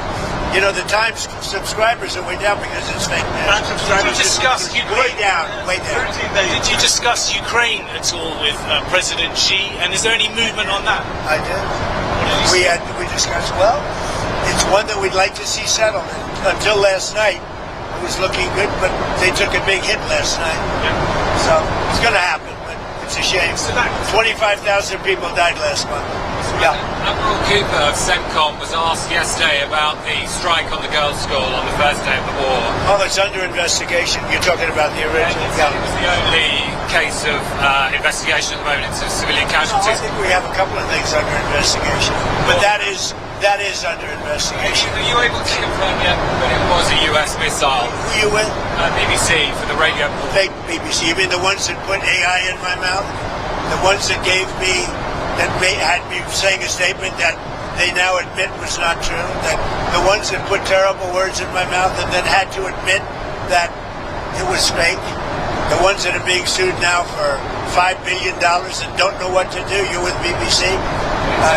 You know, the Times subscribers are way down because it's fake news. Did you discuss Way down, way down. Did you discuss Ukraine at all with President Xi? And is there any movement on that? I did. We discussed, well, it's one that we'd like to see settled. Until last night, it was looking good, but they took a big hit last night. So it's going to happen, but it's a shame. 25,000 people died last month. Yeah. Admiral Cooper of CENTCOM was asked yesterday about the strike on the girls' school on the first day of the war. Oh, it's under investigation. You're talking about the original. It was the only case of investigation at the moment into civilian casualties. I think we have a couple of things under investigation, but that is under investigation. Are you able to confirm yet that it was a US missile? Who you with? BBC for the radio. Fake BBC. You mean the ones that put AI in my mouth? The ones that gave me, that had me saying a statement that they now admit was not true? That the ones that put terrible words in my mouth and then had to admit that it was fake? The ones that are being sued now for $5 billion and don't know what to do? You with BBC?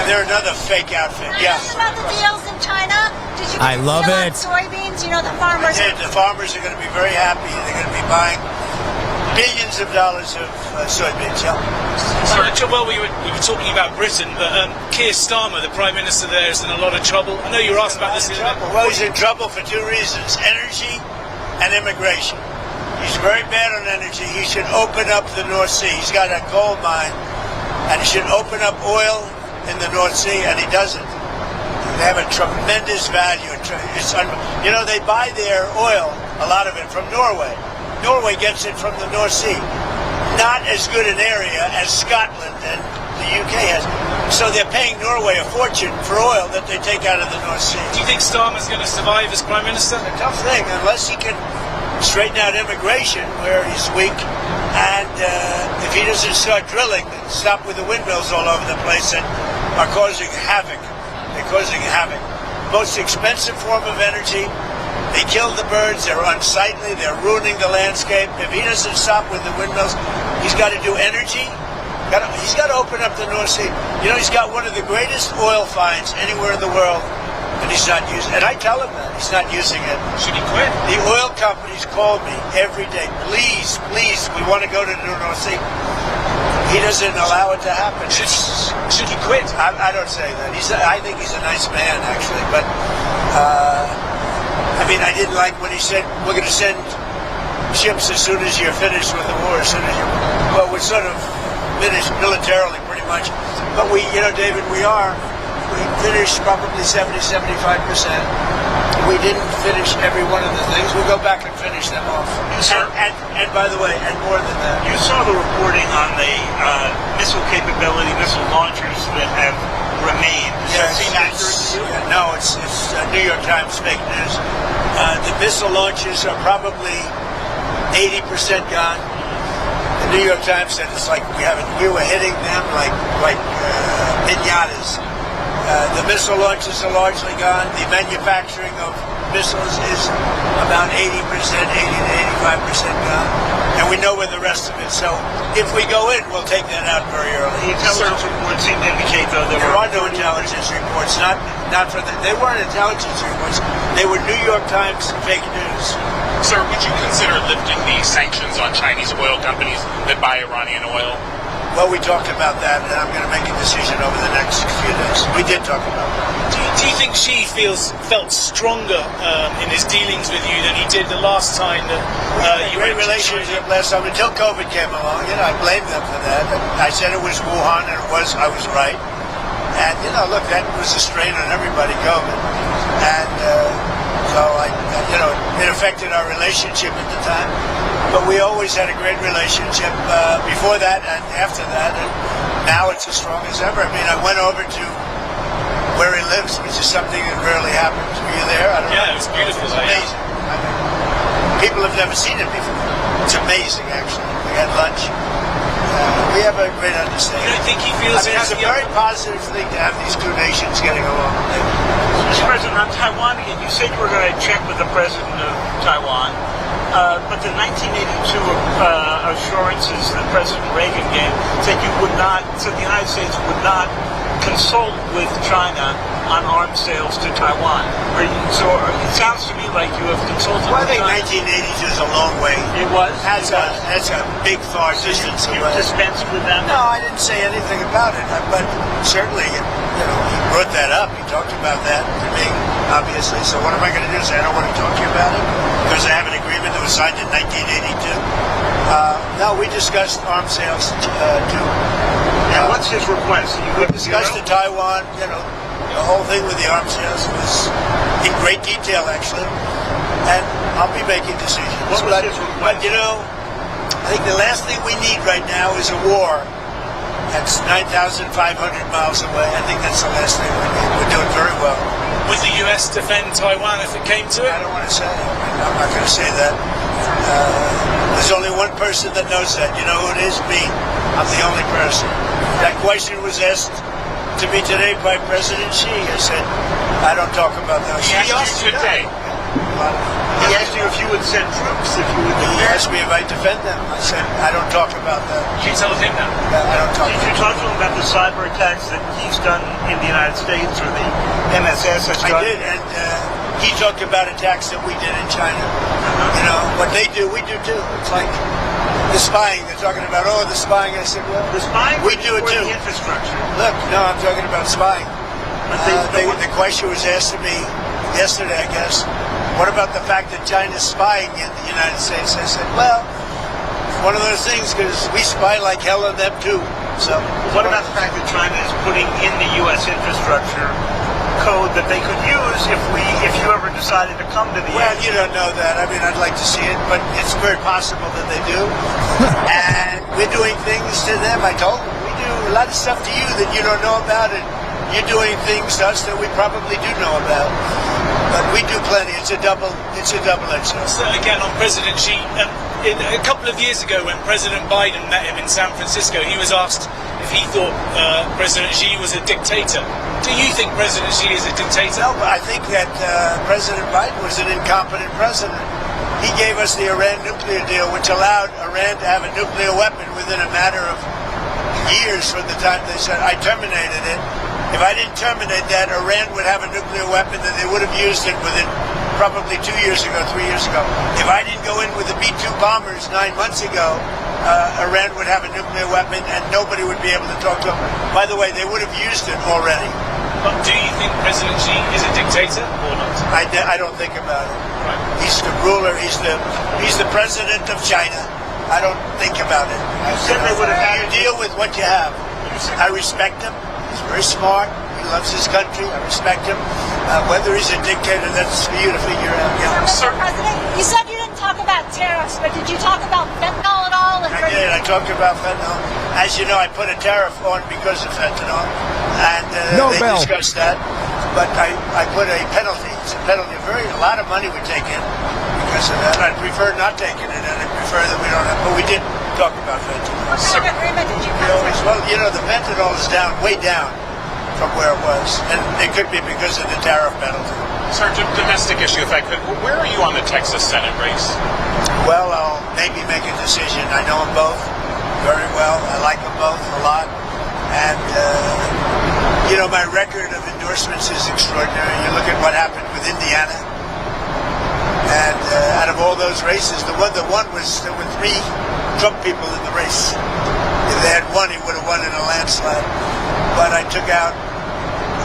They're another fake outfit. Yeah. About the deals in China? Did you I love deal on it. soybeans? You know, the farmers. The farmers are going to be very happy. They're going to be buying billions of dollars of soybeans. Yeah. Well, we were talking about Britain, but Keir Starmer, the Prime Minister there, is in a lot of trouble. I know you were asked about this. Well, he's in trouble for 2 reasons: energy and immigration. He's very bad on energy. He should open up the North Sea. He's got a gold mine, and he should open up oil in the North Sea, and he doesn't. They have a tremendous value. You know, they buy their oil, a lot of it, from Norway. Norway gets it from the North Sea. Not as good an area as Scotland and the UK has. So they're paying Norway a fortune for oil that they take out of the North Sea. Do you think Starmer's going to survive as Prime Minister? It's a tough thing, unless he can straighten out immigration where he's weak, and if he doesn't start drilling and stop with the windmills all over the place that are causing havoc. They're causing havoc. Most expensive form of energy. They kill the birds. They're unsightly. They're ruining the landscape. If he doesn't stop with the windmills, he's got to do energy. He's got to open up the North Sea. You know, he's got one of the greatest oil finds anywhere in the world, and he's not using it. And I tell him that. He's not using it. Should he quit? The oil companies call me every day. Please, please, we want to go to the North Sea. He doesn't allow it to happen. Should he quit? I don't say that. I think he's a nice man, actually, but I mean, I didn't like when he said, we're going to send ships as soon as you're finished with the war, well, we're sort of finished militarily, pretty much. But we, you know, David, we finished probably 70-75%. We didn't finish every one of the things. We'll go back and finish them off. And by the way, and more than that. You saw the reporting on the missile capability, missile launchers that have remained. Does that seem accurate to you? No, it's New York Times fake news. The missile launches are probably 80% gone. The New York Times said it's like we were hitting them like piñatas. The missile launches are largely gone. The manufacturing of missiles is about 80%, 80 to 85% gone. And we know where the rest of it. So if we go in, we'll take that out very early. The intelligence reports seem to indicate, though, There are no intelligence reports. Not for the. They weren't intelligence reports. They were New York Times fake news. Sir, would you consider lifting the sanctions on Chinese oil companies that buy Iranian oil? Well, we talked about that, and I'm going to make a decision over the next few days. We did talk about that. Do you think Xi felt stronger in his dealings with you than he did the last time that you Great went to relationship China? last time until COVID came along. I blamed them for that. I said it was Wuhan, and I was right. And look, that was a strain on everybody, COVID, and so it affected our relationship at the time. But we always had a great relationship before that and after that, and now it's as strong as ever. I mean, I went over to where he lives, which is something that rarely happens. Were you there? I don't know. Yeah, it was beautiful. It's amazing. I mean, people have never seen it before. It's amazing, actually. We had lunch. We have a great understanding. You don't think he feels it's a very positive thing to have these two nations getting along. Mr. President, on Taiwan again, you said you were going to check with the president of Taiwan, but the 1982 assurances that President Reagan gave said the United States would not consult with China on arms sales to Taiwan. So it sounds to me like you have consulted Well, I with think China. 1982 is a long way. It was? That's a big far distance You away. dispensed with them? No, I didn't say anything about it, but certainly, he brought that up. He talked about that to me, obviously. So what am I going to do? Say I don't want to talk to you about it because I have an agreement that was signed in 1982. No, we discussed arms sales too. And what's his request? We discussed in Taiwan, the whole thing with the arms sales was in great detail, actually. And I'll be making decisions. What was his request? But, I think the last thing we need right now is a war that's 9,500 miles away. I think that's the last thing we need. We're doing very well. Would the US defend Taiwan if it came to it? I don't want to say. I'm not going to say that. There's only one person that knows that. You know who it is? Me. I'm the only person. That question was asked to me today by President Xi. I said, I don't talk about those. He asked you today. He asked you if you would send troops, if you would He defend. asked me if I defend them. I said, I don't talk about that. You told him that. I don't talk Did you about talk to him about the cyber attacks that he's done in the United States or the MSS has I done? did, and he talked about attacks that we did in China. What they do, we do too. It's like the spying. They're talking about, the spying. I said, well, The spying we do it or too. the infrastructure? Look, no, I'm talking about spying. But The question was asked to me yesterday, I guess, what about the fact that China's spying in the United States? I said, well, it's one of those things because we spy like hell on them too. So What about the fact that China is putting in the U.S. infrastructure code that they could use if you ever decided to come to the Well, end? you don't know that. I mean, I'd like to see it, but it's very possible that they do. And we're doing things to them. I told them, we do a lot of stuff to you that you don't know about, and you're doing things to us that we probably do know about. But we do plenty. It's a double-edged sword. So again, on President Xi, a couple of years ago when President Biden met him in San Francisco, he was asked if he thought President Xi was a dictator. Do you think President Xi is a dictator? No, but I think that President Biden was an incompetent president. He gave us the Iran nuclear deal, which allowed Iran to have a nuclear weapon within a matter of years from the time they said, I terminated it. If I didn't terminate that, Iran would have a nuclear weapon and they would have used it within probably 2 years ago, 3 years ago. If I didn't go in with the B-2 bombers 9 months ago, Iran would have a nuclear weapon and nobody would be able to talk to them. By the way, they would have used it already. But do you think President Xi is a dictator or not? I don't think about it. He's the ruler. He's the president of China. I don't think about it. You said they would have had You deal with what you have. I respect him. He's very smart. He loves his country. I respect him. Whether he's a dictator, that's for you to figure out. Yeah. Mr. President, you said you didn't talk about tariffs, but did you talk about fentanyl at all? I did. I talked about fentanyl. As you know, I put a tariff on because of fentanyl, and they discussed that. But I put a penalty. It's a penalty. A lot of money we take in because of that. I'd prefer not taking it, and I prefer that we don't have. But we did talk about fentanyl. What kind of agreement did you come to? Well, the fentanyl is down, way down from where it was, and it could be because of the tariff penalty. Sir, domestic issue, if I could. Where are you on the Texas Senate race? Well, I'll maybe make a decision. I know them both very well. I like them both a lot. And, my record of endorsements is extraordinary. You look at what happened with Indiana. And out of all those races, the one that won there were 3 Trump people in the race. If they had won, he would have won in a landslide. But I took out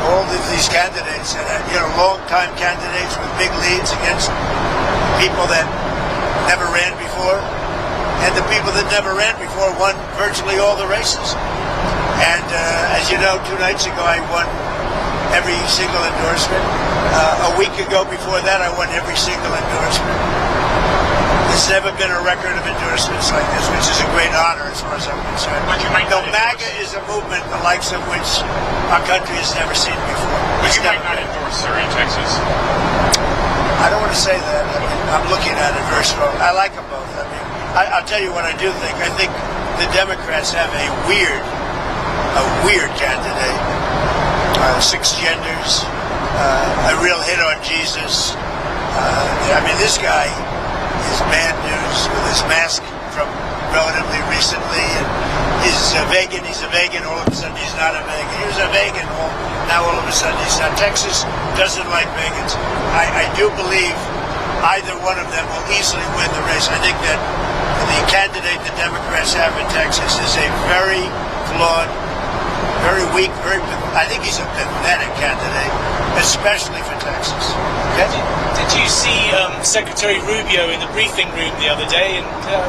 all of these candidates, and long-time candidates with big leads against people that never ran before, and the people that never ran before won virtually all the races. And as you know, 2 nights ago I won every single endorsement. A week ago before that I won every single endorsement. There's never been a record of endorsements like this, which is a great honor as far as I'm concerned. But you might not MAGA is a movement the likes of which our country has never seen before. But you might not endorse, sir, in Texas. I don't want to say that. I mean, I'm looking at it very strong. I like them both. I mean, I'll tell you what I do think. I think the Democrats have a weird candidate. 6 genders, a real hit on Jesus. This guy is bad news with his mask from relatively recently, and he's a vegan, all of a sudden he's not a vegan. He was a vegan, now all of a sudden he's not. Texas doesn't like vegans. I do believe either one of them will easily win the race. I think that the candidate the Democrats have in Texas is a very flawed, very weak, I think he's a pathetic candidate, especially for Texas. Okay? Did you see Secretary Rubio in the briefing room the other day, and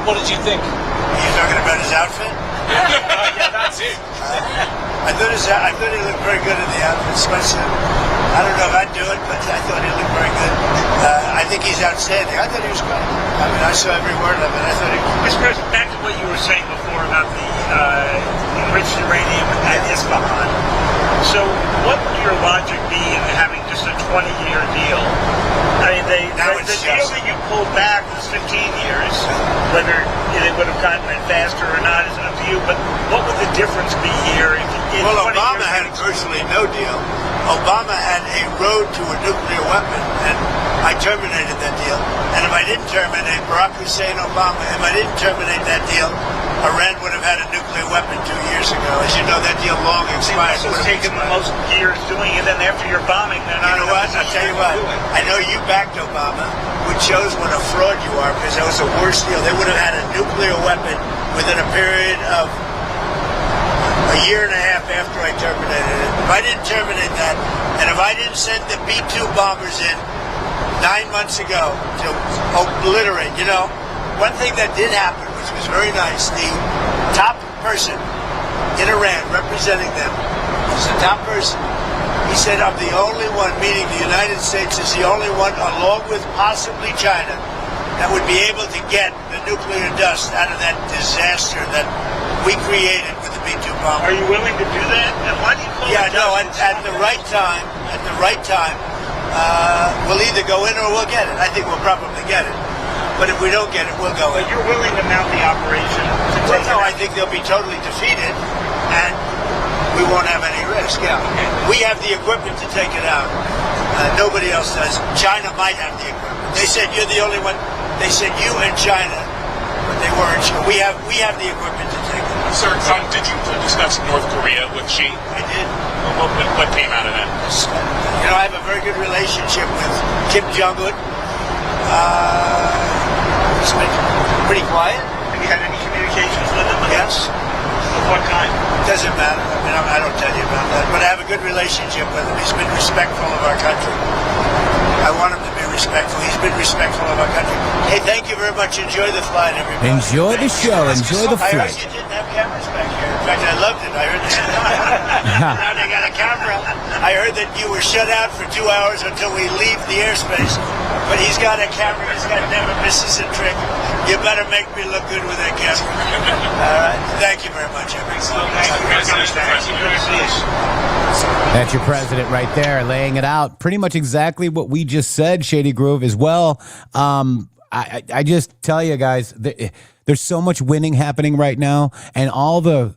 what did you think? Are you talking about his outfit? Yeah, that's it. I thought he looked very good in the outfit. I don't know if I'd do it, but I thought he looked very good. I think he's outstanding. I thought he was great. I saw every word of it. I thought he was Mr. President, back to what you were saying before about the enriched uranium and Isfahan. So what would your logic be in having just a 20-year deal? I mean, the deal that you pulled back was 15 years. Whether it would have gotten it faster or not is up to you, but what would the difference be here? Well, Obama had virtually no deal. Obama had a road to a nuclear weapon, and I terminated that deal. And if I didn't terminate, Barack Hussein Obama, if I didn't terminate that deal, Iran would have had a nuclear weapon 2 years ago. As you know, that deal long expired. It's taken the most years doing it, and after you're bombing, they're not. You know what? I'll tell you what. I know you backed Obama, which shows what a fraud you are, because that was the worst deal. They would have had a nuclear weapon within a period of a year and a half after I terminated it. If I didn't terminate that, and if I didn't send the B-2 bombers in 9 months ago to obliterate, one thing that did happen, which was very nice, the top person in Iran representing them was the top person. He said, I'm the only one, meaning the United States is the only one, along with possibly China, that would be able to get the nuclear dust out of that disaster that we created with the B-2 bomber. Are you willing to do that? And why do you call it dust? At the right time, we'll either go in or we'll get it. I think we'll probably get it. But if we don't get it, we'll go in. But you're willing to mount the operation to take it out? I think they'll be totally defeated, and we won't have any risk. Yeah. We have the equipment to take it out. Nobody else does. China might have the equipment. They said you're the only one. They said you and China, but they weren't sure. We have the equipment to take it out. Sir, did you discuss North Korea with Xi? I did. What came out of that? I have a very good relationship with Kim Jong-un. It's been pretty quiet. Have you had any communications with him? Yes. Of what kind? Doesn't matter. I don't tell you about that. But I have a good relationship with him. He's been respectful of our country. I want him to be respectful. He's been respectful of our country. Hey, thank you very much. Enjoy the flight, everybody. Enjoy the show. Enjoy the I heard flight. you didn't have cameras back here. In fact, I loved it. I heard now they got a camera. I heard that you were shut out for 2 hours until we leave the airspace. But he's got a camera. He's got never misses a trick. You better make me look good with that camera. All right. Thank you very much, everybody. That's your president right there, laying it out. Pretty much exactly what we just said, Shady Grove, as well. I just tell you guys, there's so much winning happening right now, and all the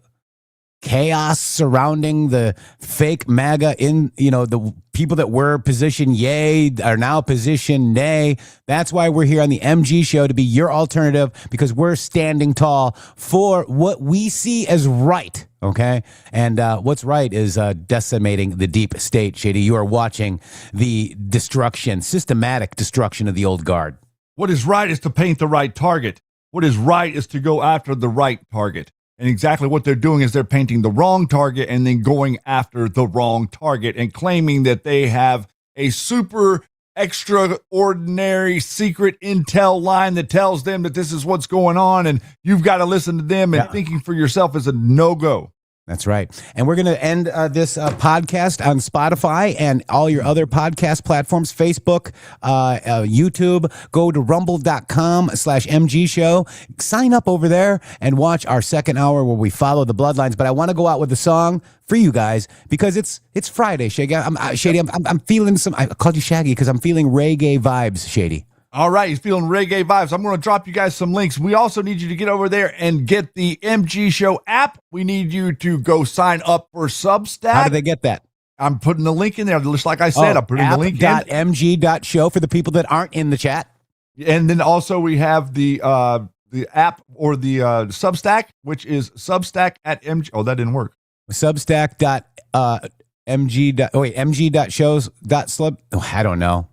chaos surrounding the fake MAGA the people that were position yay are now position nay. That's why we're here on the MG Show, to be your alternative, because we're standing tall for what we see as right. Okay. And what's right is decimating the deep state. Shady, you are watching the destruction, systematic destruction of the old guard. What is right is to paint the right target. What is right is to go after the right target. And exactly what they're doing is they're painting the wrong target and then going after the wrong target and claiming that they have a super extraordinary secret intel line that tells them that this is what's going on and you've got to listen to them, and thinking for yourself is a no-go. That's right. And we're going to end this podcast on Spotify and all your other podcast platforms, Facebook, YouTube. Go to rumble.com/MG show. Sign up over there and watch our second hour where we follow the bloodlines. But I want to go out with a song for you guys because it's Friday, Shaggy. I'm feeling some, I called you Shaggy because I'm feeling reggae vibes, Shady. All right, he's feeling reggae vibes. I'm going to drop you guys some links. We also need you to get over there and get the MG Show app. We need you to go sign up for Substack. How do they get that? I'm putting the link in there. Just like I said, I'm putting the link in. app.mg.show for the people that aren't in the chat. And then also we have the app or the Substack, which is Substack at MG. Oh, that didn't work. mg.shows.slub. Oh, I don't know.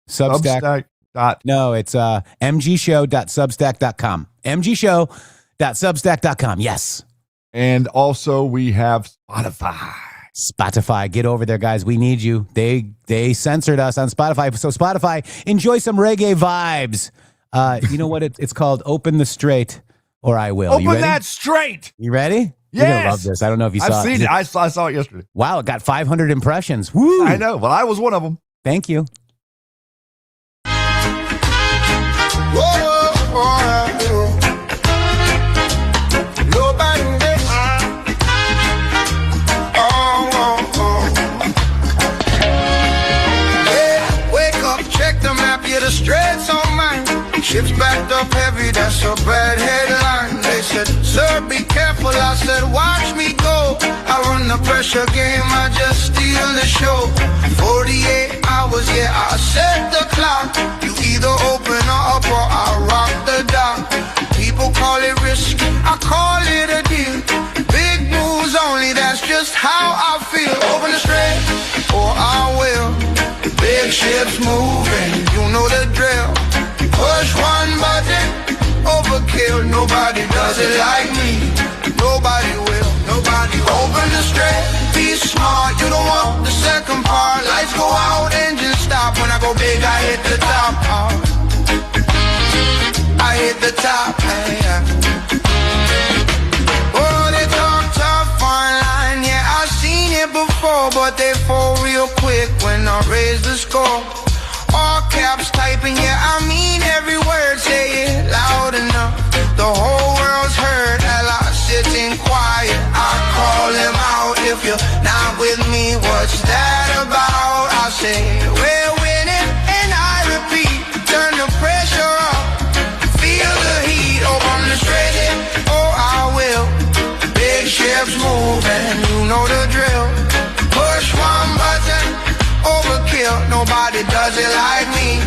Substack. No, it's mgshow.substack.com. mgshow.substack.com. Yes. And also we have Spotify. Get over there, guys. We need you. They censored us on Spotify. So Spotify, enjoy some reggae vibes. You know what? It's called Open the Straight or I Will. Open that straight. You ready? Yes. You're gonna love this. I don't know if you saw it. I've seen it. I saw it yesterday. Wow, it got 500 impressions. Woo! I know. Well, I was one of them. Thank you. The straits on mine, ships backed up heavy, that's a bad headline. They said, sir, be careful. I said, watch me go. I run the pressure game, I just steal the show. 48 hours, yeah, I set the clock. You either open up or I rock the dock. People call it risk, I call it a deal. Big moves only, that's just how I feel. Open the strait or I will. Big ships moving, you know the drill. Push one button, overkill. Nobody does it like me. Nobody will, nobody. Open the strait, be smart. You don't want the second part. Lights go out, engine stop. When I go big, I hit the top. I hit the top, yeah. Oh, they talk tough online, yeah, I've seen it before, but they fall real quick when I raise the score. All caps typing, yeah, I mean every word, say it loud enough. The whole world's heard, hell, I sitting quiet. I call him out, if you're not with me, what's that about? I say, we're winning, and I repeat, turn the pressure up, feel the heat, open the straight, oh, I will. Big ships moving, you know the drill. Push one button, overkill. Nobody does it like me.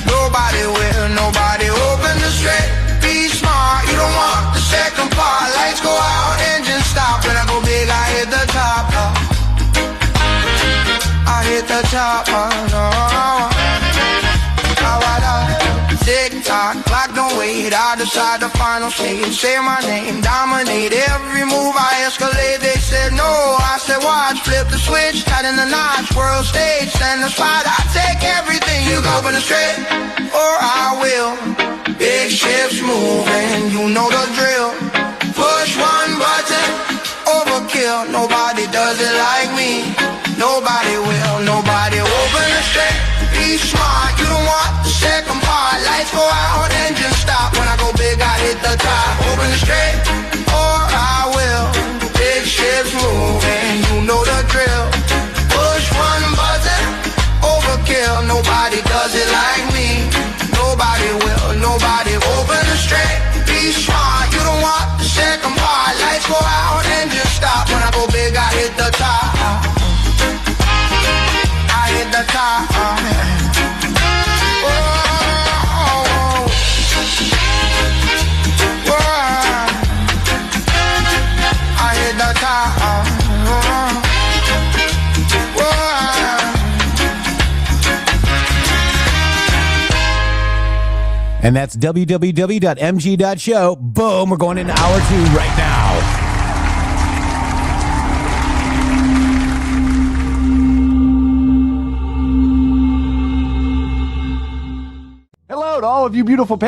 Nobody will, nobody. Open the straight, be smart. You don't want the second part. Lights go out, engine stop. When I go big, I hit the top. I hit the top. Tick tock, clock don't wait. I decide the final stage. Say my name, dominate every move. I escalate. They said no. I said watch, flip the switch, tight in the notch. World stage, stand the spot. I take everything. You go open the straight, or I will. Big ships moving, you know the drill. Push one button, overkill. Nobody does it like me. Nobody will, nobody. Open the straight, be smart. You don't want the second part. Lights go out, engine stop. When I go big, I hit the top. Open the straight, or I will. Big ships moving, you know the drill. Push one button, overkill. Nobody does it like me. Nobody will, nobody. Open the straight, be smart. You don't want the second part. Lights go out, engine stop. When I go big, I hit the top. top. I hit the top. And that's www.mg.show. Boom, we're going into hour 2 right now. Hello to all of you beautiful